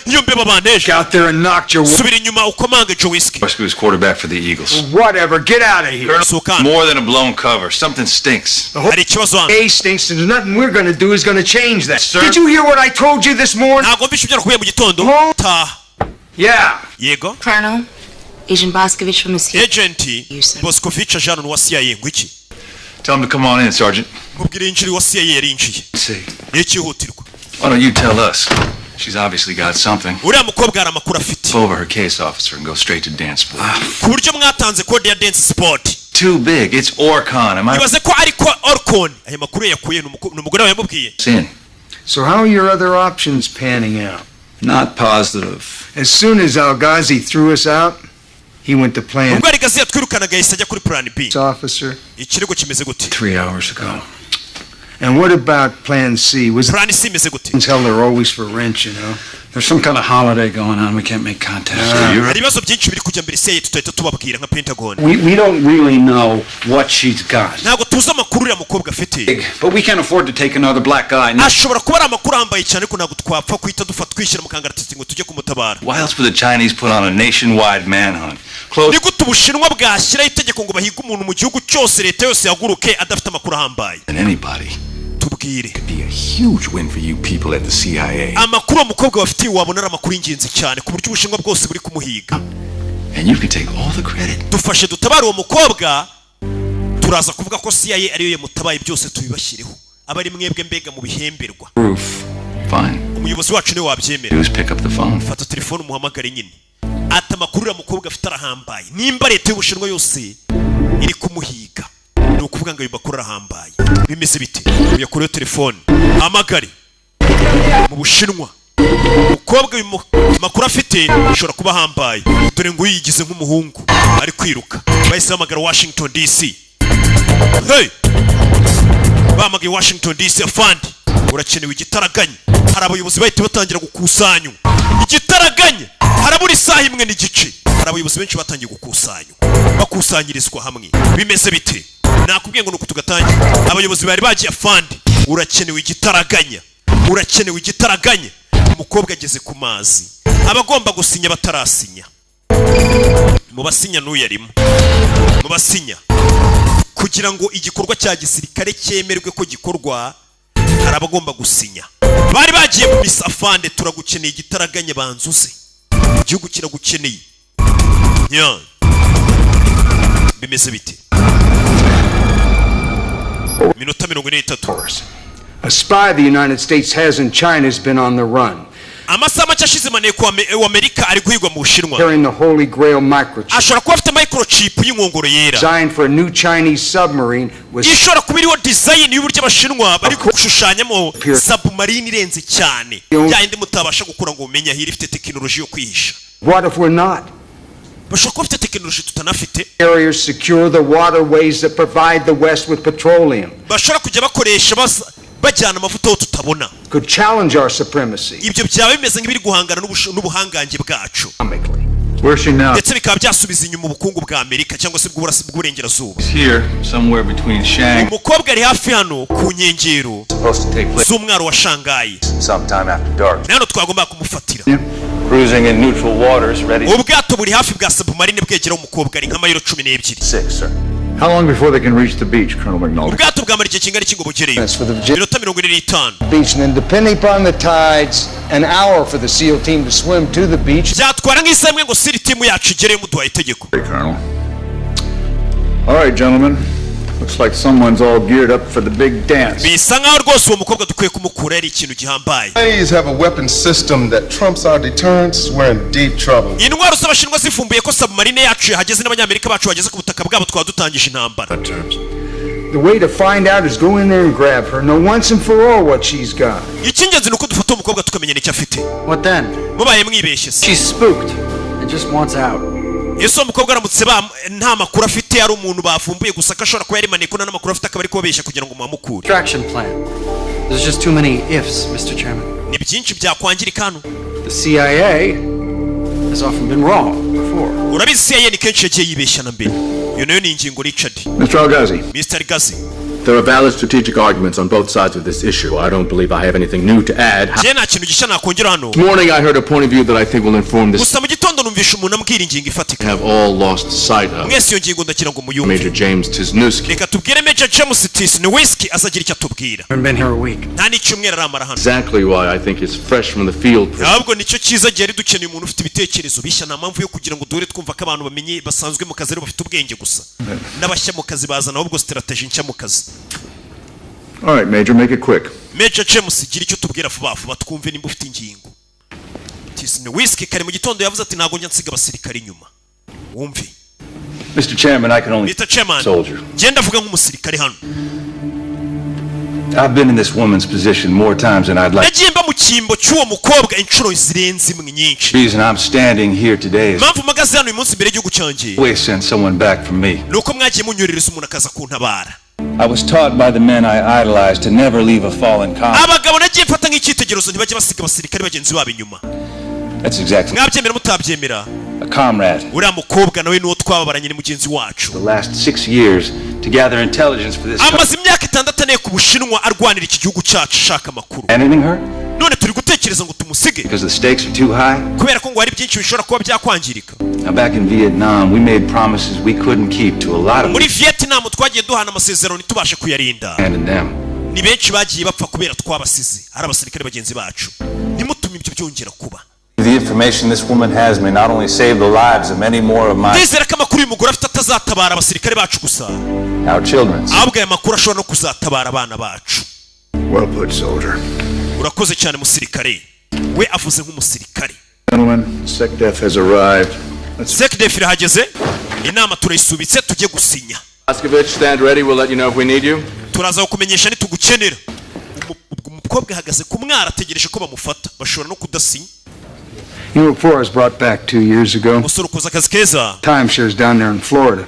Speaker 1: Iyo mbeba banteje.
Speaker 15: Out there and knocked your
Speaker 1: Subira inyuma ukomange Jowiski.
Speaker 3: Rescue is quarterback for the Eagles.
Speaker 15: Whatever, get out of here.
Speaker 3: More than a blown cover. Something stinks.
Speaker 1: Hari ikibazo hano.
Speaker 15: A stinks and there's nothing we're going to do is going to change that. Sir? Did you hear what I told you this morning?
Speaker 1: Ntago mbishe ibyo nakuye mu gitondo. Ta.
Speaker 15: Yeah.
Speaker 1: Yego.
Speaker 9: Colonel, Agent Boscovich from the CIA.
Speaker 1: Agent Boscovich ajana wa CIA ngwiki.
Speaker 3: Tell him to come on in, Sergeant.
Speaker 1: Mubwire injiri wa CIA yarinjiye. N'ikihutirwa.
Speaker 3: Why don't you tell us? She's obviously got something.
Speaker 1: Uriya mukobwa hari amakuru afite.
Speaker 3: Pull over her case officer and go straight to dance sport.
Speaker 1: Ku buryo mwatanze code ya dance sport.
Speaker 3: Too big. It's Orcon. Am I?
Speaker 1: Ibaze ko ari ko Orcon. Ayo makuru yakuye n'umugore wawe yamubwiye.
Speaker 15: So how are your other options panning out?
Speaker 3: Not positive.
Speaker 15: As soon as Al-Ghazi threw us out, he went to plan.
Speaker 1: Ubwo Al-Ghazi yatwirukanaga yahise ajya kuri plan B.
Speaker 15: Officer.
Speaker 1: Ikirego kimeze gute?
Speaker 3: 3 hours ago.
Speaker 15: And what about plan C? Was
Speaker 1: plan C imeze gute?
Speaker 15: Hell, they're always for rent, you know.
Speaker 7: There's some kind of holiday going on. We can't make contact.
Speaker 1: Hari ibibazo byinshi biri kujya mbere CIA tutahita tubabwira nka Pentagon.
Speaker 7: We don't really know what she's got.
Speaker 1: Ntabwo tuzi amakuru ya mukobwa afite.
Speaker 7: But we can't afford to take another black guy.
Speaker 1: Ashobora kuba ari amakuru ambaye cyane ko ntabwo twapfa kwita dufata twishyira mu kangaratisi ngo tujye kumutabara.
Speaker 3: Why else would the Chinese put on a nationwide manhunt?
Speaker 1: Ni gute Ubushinwa bwashyiraho itegeko ngo bahiga umuntu mu gihugu cyose leta yose yaguruke adafite amakuru ahambaye.
Speaker 3: And anybody.
Speaker 1: Tubwire.
Speaker 3: Could be a huge win for you people at the CIA.
Speaker 1: Amakuru umukobwa bafitiye wabona ari amakuru y'ingenzi cyane ku buryo Ubushinwa bwose buri kumuhiga.
Speaker 3: And you can take all the credit.
Speaker 1: Dufashe dutabara uwo mukobwa turaza kuvuga ko CIA ariyo yamutabaye byose tubibashyireho. Abari mwebwe mbega mu bihemberwa.
Speaker 3: Proof. Fine.
Speaker 1: Umuyobozi wacu ne wabyemera.
Speaker 3: Just pick up the phone.
Speaker 1: Fata telefone umuhamagare nyine. Ata makuru ya mukobwa afite arahambaye. Nimba leta y'Ubushinwa yose iri kumuhiga. Ni ukuvuga ngo ayo makuru arahambaye. Bimeze bite? Uyakureho telefone. Hamagare. Mu Bushinwa. Mukobwa makuru afite ishobora kuba hambaye. Dore ngo yigize nk'umuhungu ari kwiruka. Bahise hamagara Washington DC. Hey! Bamagaye Washington DC afandi. Urakenewe igitaraganya. Hari abayobozi bahita batangira gukusanya. Igitaraganya. Harabura isaha imwe n'igice. Hari abayobozi benshi batangiye gukusanya. Bakusanyirizwa hamwe. Bimeze bite? Nakubwiye ngo nuko tugatangira. Abayobozi bari bagiye afandi. Urakenewe igitaraganya. Urakenewe igitaraganya. Umukobwa ageze ku mazi. Abagomba gusinya batarasinya. Mu basinya n'uyarimo. Mu basinya. Kugira ngo igikorwa cya gisirikare cyemerwe ko gikorwa hari abagomba gusinya. Bari bagiye mu misafande turagukeneye igitaraganya banzuze. Igihugu kiragukeneye. Nya. Bimeze bite? Minota 43.
Speaker 15: A spy the United States has in China has been on the run.
Speaker 1: Amasaha make ashize Maneko wa Amerika ari guhigwa mu Bushinwa.
Speaker 15: Carrying the Holy Grail microchip.
Speaker 1: Ashobora kuba afite microchip y'inkongoro yera.
Speaker 15: Designed for a new Chinese submarine was
Speaker 1: ishobora kuba iriho design y'uburyo abashinwa bari gushushanyamo submarine irenze cyane. Yayindi mutabasha gukura ngo umenye ahiri ifite technology yo kwihisha.
Speaker 15: What if we're not?
Speaker 1: Bashobora kuba afite technology tutanafite.
Speaker 15: Carriers secure the waterways that provide the West with petroleum.
Speaker 1: Bashobora kujya bakoresha bajyana amavuta aho tutabona.
Speaker 15: Could challenge our supremacy.
Speaker 1: Ibyo byaba bimeze nk'ibiri guhangana n'ubuhangange bwacu.
Speaker 3: Where's she now?
Speaker 1: Ndetse bikaba byasubiza inyuma ubukungu bwa Amerika cyangwa se bw'uburengerazuba.
Speaker 3: Here, somewhere between Shanghai.
Speaker 1: Umukobwa ari hafi hano ku nyengero z'umwaro wa Shanghai.
Speaker 3: Sometime after dark.
Speaker 1: Nano twagomba kumufatira.
Speaker 3: Cruising in neutral waters, ready.
Speaker 1: Ubwato buri hafi bwa submarine bwegera umukobwa ari nk'amayero 12.
Speaker 3: 6, sir. How long before they can reach the beach, Colonel McNulty?
Speaker 1: ubwato bwamara igihe kingana iki ngo bugereyo minota 45
Speaker 15: beach, and then depending upon the tides, an hour for the SEAL team to swim to the beach.
Speaker 1: byatwara nk'isaha imwe ngo SEAL team yacu igereyo muduhaye itegeko.
Speaker 3: Hey, Colonel. All right, gentlemen. Looks like someone's all geared up for the big dance.
Speaker 1: bisa nkaho rwose uwo mukobwa dukwiye kumukura yari ikintu gihambaye.
Speaker 16: Chinese have a weapon system that trumps our deterrence. We're in deep trouble.
Speaker 1: intwaro z'abashinwa zifumbuye ko submarine yacu yahageze n'abanyamerika bacu bageze ku butaka bwabo twaba dutangije intambara.
Speaker 10: The way to find out is go in there and grab her. Know once and for all what she's got.
Speaker 1: icy'ingenzi ni uko dufata umukobwa tukamenya icyo afite.
Speaker 13: What then?
Speaker 1: mubaye mwibeshye se.
Speaker 13: She's spooked and just wants out.
Speaker 1: Yesu umukobwa aramutse nta makuru afite ari umuntu bafumbuye gusa akashobora kuba yarimaniye ko nta makuru afite akaba ari kubabeshya kugira ngo muhamukure.
Speaker 13: Extraction plan. There's just too many ifs, Mr. Chairman.
Speaker 1: ni byinshi byakwangirika hano.
Speaker 13: The CIA has often been wrong before.
Speaker 1: urabizi CIA ni kenshi yagiye yibeshya na mbere. iyo nayo ni ingingo Richard.
Speaker 3: Mr. Al-Ghazi.
Speaker 1: Mr. Al-Ghazi.
Speaker 17: There are valid strategic arguments on both sides of this issue. I don't believe I have anything new to add.
Speaker 1: je nta kintu gishya nakongera hano.
Speaker 17: This morning I heard a point of view that I think will inform this.
Speaker 1: gusa mu gitondo numvisha umuntu ambwira ingingo ifatika.
Speaker 17: Have all lost sight of.
Speaker 1: mwese iyo ngingo ndagira ngo muyumve.
Speaker 17: Major James Tisnewski.
Speaker 1: reka tubwire Major James Tisnewski azagira icyo atubwira.
Speaker 13: I've been here a week.
Speaker 1: nta n'icyumweru aramara hano.
Speaker 17: Exactly why I think it's fresh from the field.
Speaker 1: ahubwo nicyo cyiza gihe dukeneye umuntu ufite ibitekerezo bishya nta mpamvu yo kugira ngo duhure twumva ko abantu bamenye basanzwe mu kazi ari bafite ubwenge gusa. n'abashya mu kazi bazana ahubwo strategy nshya mu kazi.
Speaker 3: All right, Major, make it quick.
Speaker 1: Major James gira icyo tubwira vuba vuba twumve nimba ufite ingingo. Tisnewski kare mu gitondo yavuze ati ntago njya nsiga abasirikare inyuma. wumve.
Speaker 3: Mr. Chairman, I can only
Speaker 1: Mr. Chairman,
Speaker 3: soldier.
Speaker 1: genda vuga nk'umusirikare hano.
Speaker 3: I've been in this woman's position more times than I'd like.
Speaker 1: nagiye mba mu cyimbo cy'uwo mukobwa inshuro zirenze imwe nyinshi.
Speaker 3: The reason I'm standing here today is
Speaker 1: mpamvu mpagaze hano uyu munsi imbere y'igihugu cyanjye
Speaker 3: always send someone back from me.
Speaker 1: nuko mwagiye munyoherereza umuntu akaza kuntabara.
Speaker 3: I was taught by the men I idolized to never leave a fallen comrade.
Speaker 1: abagabo nagiye mfata nk'icyitegererezo ntibajye basiga abasirikare bagenzi babo inyuma.
Speaker 3: That's exactly.
Speaker 1: mwabyemera mutabyemera.
Speaker 3: A comrade.
Speaker 1: uriya mukobwa nawe nuwo twababaranye ni mugenzi wacu.
Speaker 3: The last 6 years to gather intelligence for this.
Speaker 1: amaze imyaka 6 ane ku Bushinwa arwanira iki gihugu cyacu shaka amakuru.
Speaker 3: Anything her?
Speaker 1: none turi gutekereza ngo tumusige.
Speaker 3: Because the stakes are too high.
Speaker 1: kubera ko ngo hari byinshi bishobora kuba byakwangirika.
Speaker 3: Now back in Vietnam, we made promises we couldn't keep to a lot of.
Speaker 1: muri Vietnam twagiye duhana amasezerano ntitubashe kuyarinda.
Speaker 3: And them.
Speaker 1: ni benshi bagiye bapfa kubera twabasize ari abasirikare bagenzi bacu. ntimutume ibyo byongera kuba.
Speaker 2: The information this woman has may not only save the lives of many more of my
Speaker 1: ndizera ko amakuru y'umugore afite atazatabara abasirikare bacu gusa.
Speaker 2: our children's.
Speaker 1: ahubwo aya makuru ashobora no kuzatabara abana bacu.
Speaker 3: Well put, soldier.
Speaker 1: urakoze cyane musirikare. we avuze nk'umusirikare.
Speaker 3: Gentlemen, SecDef has arrived.
Speaker 1: SecDef irahageze. inama turayisubitse tujye gusinya.
Speaker 17: Askovich, stand ready. We'll let you know if we need you.
Speaker 1: turaza kukumenyesha nitugukenera. umukobwa ahagaze ku mwara ategereje ko bamufata bashobora no kudasinya.
Speaker 10: You know, before I was brought back 2 years ago,
Speaker 1: umusore ukoze akazi keza.
Speaker 10: timeshares down there in Florida.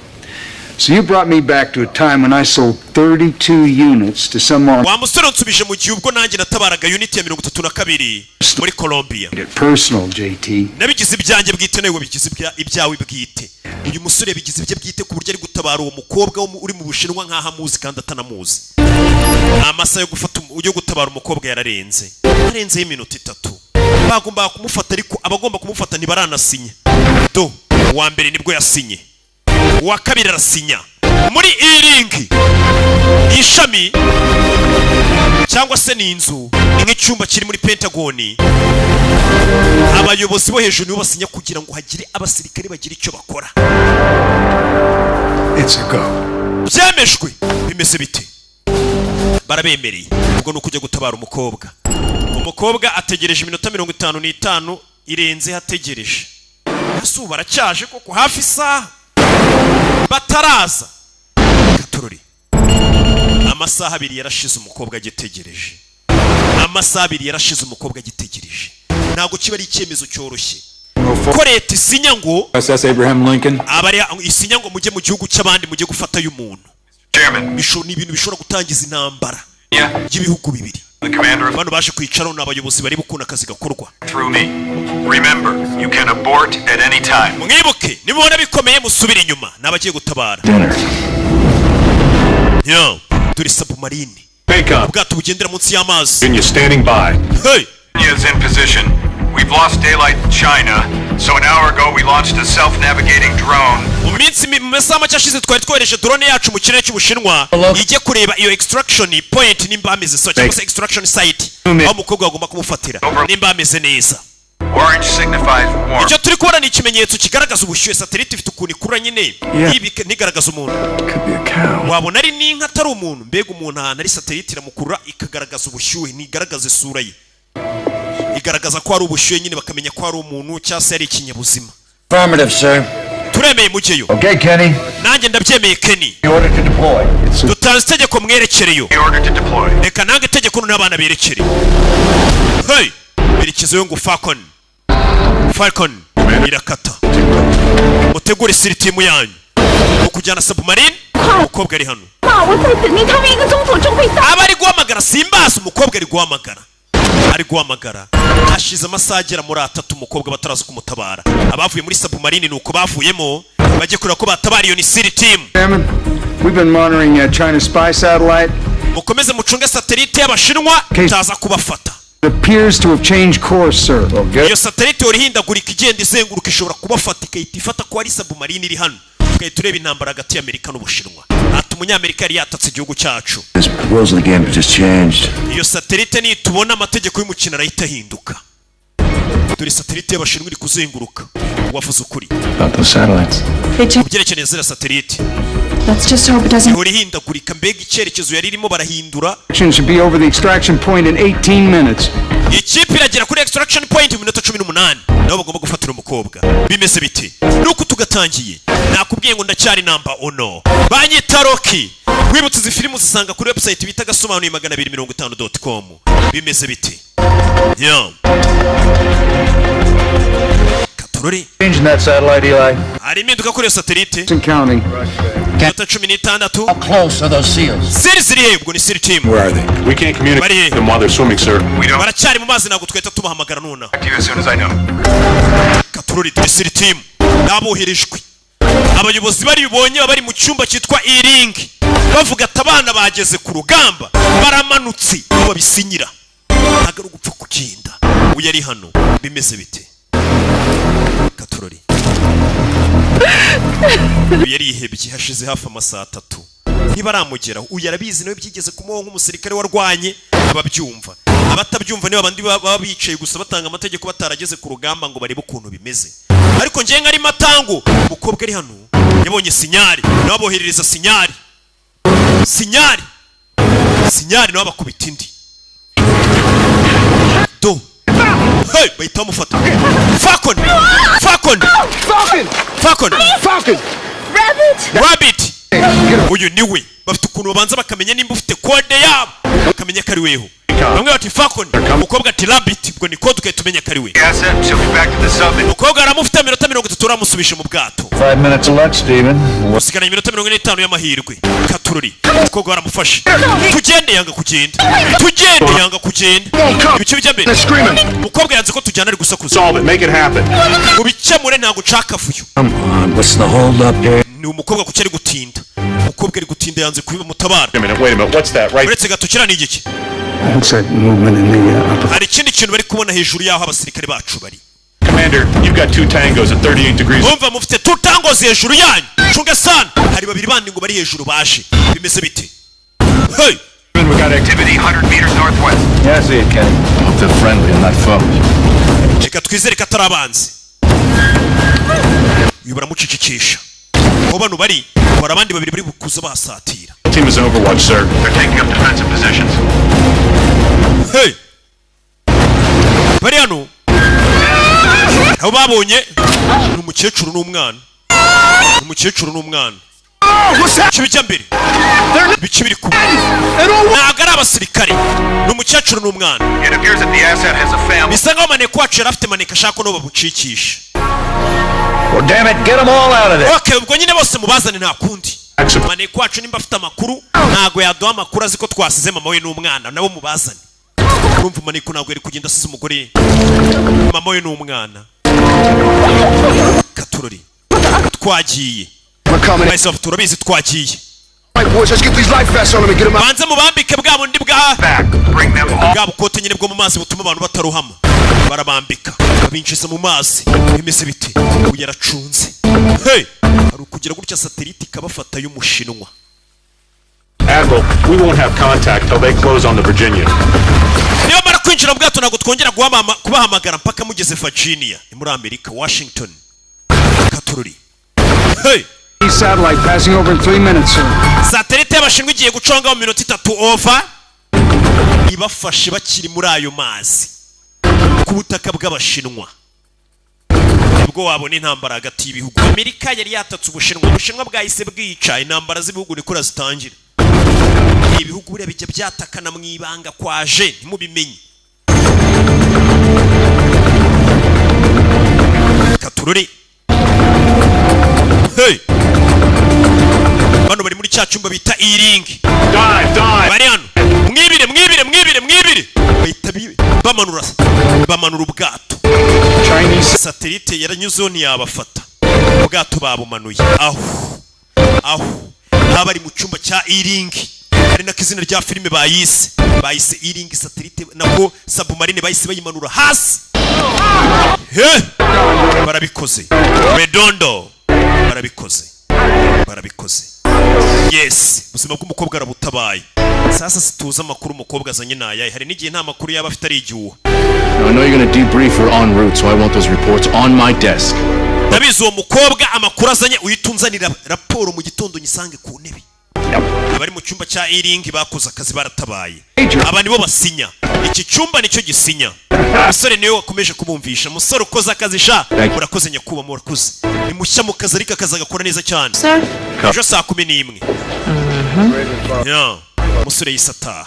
Speaker 10: So you brought me back to a time when I sold 32 units to someone.
Speaker 1: wa musore nsubije mu gihe ubwo nanjye natabaraga unit ya 32 muri Colombia.
Speaker 10: Personal, JT.
Speaker 1: nabigize ibyanjye bwite nawe bigize ibyawe bwite. uyu musore yabigize ibye bwite ku buryo ari gutabara uwo mukobwa uri mu Bushinwa nkaho amuzi kandi atanamuzi. amasaha yo gufata yo gutabara umukobwa yararenze. arenzeho iminota 3. bagomba kumufata ariko abagomba kumufata ntibaranasinya. do uwa mbere nibwo yasinye. uwa kabiri arasinya. muri iringi ishami cyangwa se ni inzu ni nk'icyumba kiri muri Pentagoni. abayobozi bo hejuru nibo basinya kugira ngo hagire abasirikare bagira icyo bakora.
Speaker 10: It's a go.
Speaker 1: byemejwe. bimeze bite? barabemereye. ubwo ni ukujya gutabara umukobwa. umukobwa ategereje iminota 55 irenze hategereje. asuba baracyaje koko hafi isaha bataraza. katururi amasaha 2 yarashize umukobwa agitegereje. amasaha 2 yarashize umukobwa agitegereje. ntago kiba ari icyemezo cyoroshye ko leta isinya ngo
Speaker 3: SS Abraham Lincoln.
Speaker 1: abari isinya ngo mujye mu gihugu cy'abandi mujye gufata y'umuntu. ni ibintu bishobora gutangiza intambara y'ibihugu bibiri. bano baje kwicaraho n'abayobozi bari bukuna akazi gakorwa. mwibuke nimubona bikomeye musubire inyuma n'abagiye gutabara. yo turi submarine. ubwato bugendera munsi y'amazi.
Speaker 12: Standing by.
Speaker 1: Hey!
Speaker 11: is in position. We've lost daylight in China, So an hour ago we launched a self-navigating drone.
Speaker 1: mu masaha make ashize twari twohereje drone yacu mu kirere cy'Ubushinwa ijye kureba iyo extraction point nimba hameze so cyangwa se extraction site aho umukobwa agomba kumufatira nimba hameze neza.
Speaker 11: Orange signifies warm.
Speaker 1: Icyo turi kubona ni ikimenyetso kigaragaza ubushyuhe. Satellite ifite ukuntu ikura nyine ibi ntigaragaza umuntu. Wabona ari n'inka atari umuntu, mbega umuntu ahantu ari satellite iramukurura ikagaragaza ubushyuhe, ntigaragaza isura ye, igaragaza ko ari ubushyuhe nyine bakamenya ko ari umuntu cyangwa se ari ikinyabuzima.
Speaker 15: Affirmative, sir.
Speaker 1: Turemeye mugeyo.
Speaker 15: Okay, Kenny.
Speaker 1: Nanjye ndabyemeye Kenny.
Speaker 15: Order to deploy.
Speaker 1: Dutanze itegeko mwerekereyo.
Speaker 11: Order to deploy.
Speaker 1: Reka nange itegeko n'abana berekere. Hey, berekezo ngo Falcon irakata. Mutegure siri timu yanyu. Ukujyana submarine, umukobwa ari hano. Abari guhamagara simbaza umukobwa ari guhamagara. Ari guhamagara. Hashize amasaha agera muri 3 umukobwa bataraza kumutabara. Abavuye muri submarine nuko bavuyemo bajye kureba ko batabara iyo ni siri team.
Speaker 10: We've been monitoring a China spy satellite.
Speaker 1: Mukomeze mucunge satellite y'Abashinwa taza kubafata.
Speaker 10: It appears to have changed course, sir.
Speaker 1: Iyo satellite yorihindagurika igenda izenguruka ishobora kubafata ikahita ifata ko ari submarine iri hano. Tukahita tureba intambara hagati y'Amerika n'Ubushinwa. Ati umunyamerika yari yatatse igihugu cyacu.
Speaker 15: This rules of the game just changed.
Speaker 1: Iyo satellite ni tubona amategeko y'umukino arahita ahinduka. Dore satellite y'Abashinwa iri kuzenguruka. Wavuze ukuri.
Speaker 3: About those satellites.
Speaker 1: Ubyerekeye zira satellite.
Speaker 14: Let's just hope it doesn't.
Speaker 1: Yorihindagurika mbega icyerekezo yari irimo barahindura.
Speaker 10: Action should be over the extraction point in 18 minutes.
Speaker 1: Ikipe iragera kuri extraction point mu minota 18. Nabo bagomba gufatira umukobwa. Bimeze biti. Nuko tugatangiye. Nakubwiye ngo ndacyari number ono. Banyita Rocky. Wibutse izi filmu zisanga kuri website bita gasomanuye 250.com. Bimeze biti. Yeah. Katorori.
Speaker 15: Changing that satellite, Eli.
Speaker 1: Ari impinduka kuri satellite.
Speaker 10: And counting.
Speaker 1: Minota 16.
Speaker 15: How close are those seals?
Speaker 1: Series iri ubwo ni Siri team.
Speaker 17: Where are they? We can't communicate with them while they're swimming, sir.
Speaker 11: We don't.
Speaker 1: Baracyari mu mazi ntabwo tweta tubahamagara nona.
Speaker 11: To you as soon as I know.
Speaker 1: Katorori turi Siri team. Naboherejwe. Abayobozi bari bibonye bari mu cyumba cyitwa E-Ring. Bavuga ati abana bageze ku rugamba baramanutse babisinyira. Ntago gupfa kugenda. Uyu ari hano. Bimeze bite? Katorori. Yari ihebye hashize hafi amasaha 3. Ntibaramugera. Uyu arabizi nawe byigeze kumuho nk'umusirikare warwanye ababyumva. Abatabyumva ni babandi baba bicaye gusa batanga amategeko batarageze ku rugamba ngo barebe ukuntu bimeze. Ariko ngiye ngari matango umukobwa ari hano yabonye sinyari naboherereza sinyari. Sinyari nawe bakubita indi. Do. Hey, bahita mufata. Falcon. Rabbit. Uyu niwe. Bafite ukuntu babanza bakamenya nimba ufite code yabo. Bakamenya kari weho. Bamwe bati Falcon, umukobwa ati Rabbit, ubwo ni code ukaye tumenya kari we. Umukobwa aramufite 30 aramusubisha mu bwato.
Speaker 15: 5 minutes of luck, Steven.
Speaker 1: Usigana 45 y'amahirwe. Katururi. Umukobwa aramufashe. Tugende yanga kugenda. Ibice bijya mbere. Umukobwa yanze ko tujyana ari gusakuza.
Speaker 17: Solve it, make it happen.
Speaker 1: Ubikemure ntago cakavuyo.
Speaker 15: Come on, what's the hold up here?
Speaker 1: Ni umukobwa kuki ari gutinda. Umukobwa ari gutinda yanze kubiba mutabara.
Speaker 17: Wait a minute, what's that, right?
Speaker 1: Uretse gato kira ni igiki?
Speaker 10: What's that movement in the upper?
Speaker 1: Hari ikindi kintu bari kubona hejuru yaho abasirikare bacu bari.
Speaker 17: Commander, you've got 2 tangos at 38 degrees.
Speaker 1: Umva mufite 2 tangos hejuru yanyu. Chunga sana. Hari babiri bandi ngo bari hejuru baje. Bimeze bite? Hey!
Speaker 11: We got activity 100 meters northwest.
Speaker 15: Yeah, I see it, Kenny. Hope they're friendly and not foes.
Speaker 1: Reka twizere ko atarabanze. Uyu baramucicikisha. Ko bano bari bara abandi babiri bari bukuza basatira.
Speaker 17: Team is in Overwatch, sir.
Speaker 11: They're taking up defensive positions.
Speaker 1: Hey! Bari hano. Abo babonye umukecuru n'umwana. Kibijya mbere. Bici biri kumwe. Ntago ari abasirikare. N'umukecuru n'umwana.
Speaker 11: It appears that the asset has a family.
Speaker 1: Bisa nkaho maneko wacu yarafite maneko ashaka no babucikisha.
Speaker 15: Well, damn it, get them all out of there.
Speaker 1: Okay, ubwo nyine bose mubazane nta kundi. Maneko wacu nimba afite amakuru ntago yaduha amakuru azi ko twasize mama we n'umwana nabo mubazane. Urumva maneko ntago yari kugenda asize umugore. Mama we n'umwana. Katurori. Twagiye. Bahise bafite urabizi twagiye. Banze mubambike bwa bundi bwa bukote nyine bwo mu mazi butuma abantu bataruhama. barabambika babinjiza mu mazi bimeze biti yaracunze hey hari ukugira gutya satellite ikabafata y'umushinwa.
Speaker 12: Admiral, we won't have contact till they close on the Virginia.
Speaker 1: Niyo mara kwinjira mu bwato ntabwo twongera kubahamagara mpaka mugeze Virginia ni muri Amerika Washington. Katururi hey
Speaker 15: satellite passing over in 3 minutes, sir.
Speaker 1: Satellite y'abashinwa igiye guconga mu minota 3 over. Ibafashe bakiri muri ayo mazi ku butaka bw'abashinwa. Ubwo wabona intambara hagati y'ibihugu. Amerika yari yatatse Ubushinwa bwahise bwica intambara z'ibihugu nikora zitangira. Ibihugu bure bijya byatakana mu ibanga kwaje ntimubimenye. Katururi hey bano bari muri cya cyumba bita E-ring. Bari hano mwibire bahita bamanura ubwato. Chinese satellite yaranyuzeho ntiyabafata ubwato babumanuye aho bari mu cyumba cya E-ring. Hari na kizina rya filime bayise E-ring satellite nako submarine bahise bayimanura hasi. Barabikoze Redondo barabikoze yes ubuzima bw'umukobwa arabutabaye. Sasa situza amakuru umukobwa azanye nayaye hari n'igihe nta makuru yaba afite ari igihuha.
Speaker 17: I know you're going to debrief her en route, so I want those reports on my desk.
Speaker 1: Ndabizi uwo mukobwa amakuru azanye uyitunzanira raporo mu gitondo nyisange ku ntebe. Abari mu cyumba cya E-ring bakoze akazi baratabaye. Aba nibo basinya. Iki cyumba nicyo gisinya. Umusore niwe wakomeje kubumvisha. Umusore ukoze akazi sha murakoze nyakuba murakoze. Ni mushya mu kazi ariko akazi agakora neza cyane. Ejo saa 11. Umusore yisata.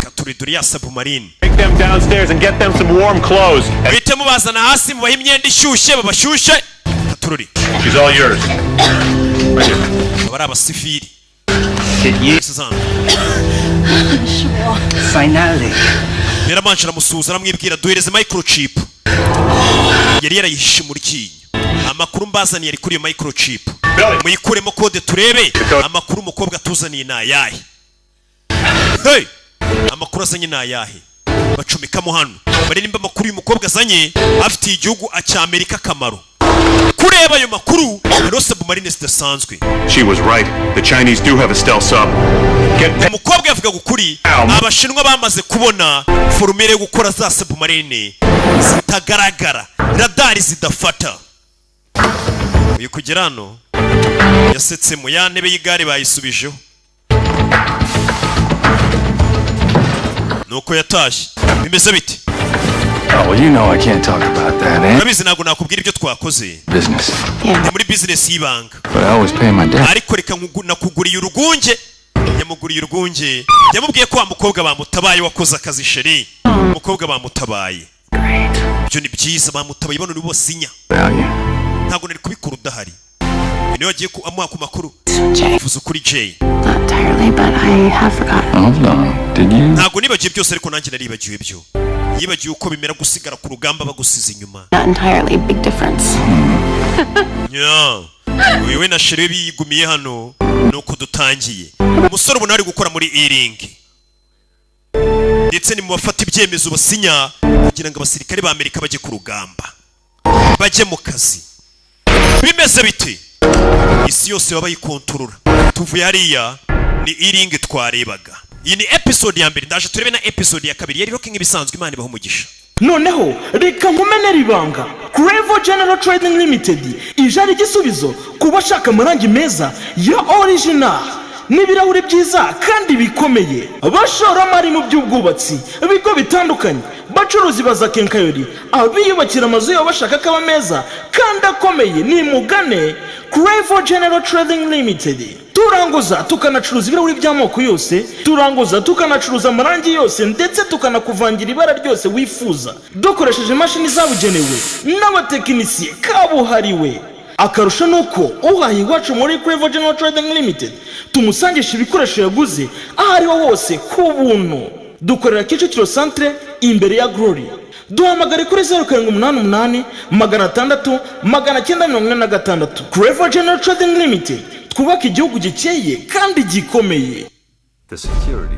Speaker 1: Katuriduri ya submarine.
Speaker 12: Take them downstairs and get them some warm clothes.
Speaker 1: Bite mubazana hasi mubaha imyenda ishyushye babashyushye. Katururi.
Speaker 12: She's all yours.
Speaker 1: Abari abasifiri.
Speaker 10: Finally.
Speaker 1: Yaramanje aramusuhuza aramwibwira duhereze microchip. Yari yarayihishe mu ryinyo. Amakuru mbazaniye ari kuri iyo microchip. Muyikuremo kode turebe amakuru umukobwa tuzaniye nayahe. Hey! Amakuru azanye nayahe. Bacumikamo hano. Baririmba amakuru y'umukobwa azanye afite igihugu cya Amerika kamaro. Kureba ayo makuru hano submarine zidasanzwe.
Speaker 12: She was right. The Chinese do have a stealth sub.
Speaker 1: Umukobwa yavuga gukuri abashinwa bamaze kubona formule yo gukora za submarine zitagaragara radari zidafata. Uyu kugera hano yasetse mu ya ntebe y'igare bayisubijeho. Nuko yatashye bimeze bite?
Speaker 3: Oh, well, you know I can't talk about that, eh?
Speaker 1: Nabizi ntabwo nakubwira ibyo twakoze.
Speaker 3: Business.
Speaker 1: Ni muri business y'ibanga.
Speaker 3: But I always pay my debt.
Speaker 1: Ariko reka nakuguriye urugunge. Yamuguriye urugunge. Yamubwiye ko umukobwa bamutabaye wakoze akazi sheri. Umukobwa bamutabaye. Byo ni byiza bamutabaye bano nibo sinya. Ntabwo nari kubikora udahari. Niyo wagiye ku amuha ku makuru. Uvuze kuri Jay.
Speaker 4: Not entirely, but I have forgotten.
Speaker 3: Hold on. Did you?
Speaker 1: Ntabwo nibagiye byose ariko nanjye naribagiwe byo. Yibagiwe uko bimera gusigara ku rugamba bagusiza inyuma.
Speaker 4: Not entirely, big difference.
Speaker 1: Wewe na Shere biyigumiye hano nuko dutangiye. Umusore ubona ari gukora muri E-ring. Ndetse ni mu bafata ibyemezo basinya kugira ngo abasirikare ba Amerika baje ku rugamba. Baje mu kazi. Bimeze bite? Isi yose babayikontorora. Tuvuye hariya ni E-ring twarebaga. Iyi ni episode ya mbere ndaje turebe na episode ya kabiri yari rocking ibisanzwe Imana ibaho umugisha.
Speaker 18: Noneho reka nkumenera ibanga. Crevo General Trading Limited ijari igisubizo kuba shaka amarangi meza ya original n'ibirahuri byiza kandi bikomeye. Abashoramari mu by'ubwubatsi ibigo bitandukanye bacuruzi baza kenkayori abiyubakira amazu yabo bashaka kaba meza kandi akomeye ni mugane Crevo General Trading Limited. Turanguza tukanacuruza ibirahuri by'amoko yose, turanguza tukanacuruza amarangi yose ndetse tukanakuvangira ibara ryose wifuza dukoresheje imashini zabugenewe n'abatekinisiye kabuhariwe. Akarusho nuko uhaye iwacu muri Crevo General Trading Limited tumusangisha ibikoresho yaguze aho ariho hose ku buntu. Dukorera Kicukiro Centre imbere ya Glory. Duhamagare kuri 0788 600 946. Crevo General Trading Limited twubaka igihugu gikeye kandi gikomeye.
Speaker 2: The security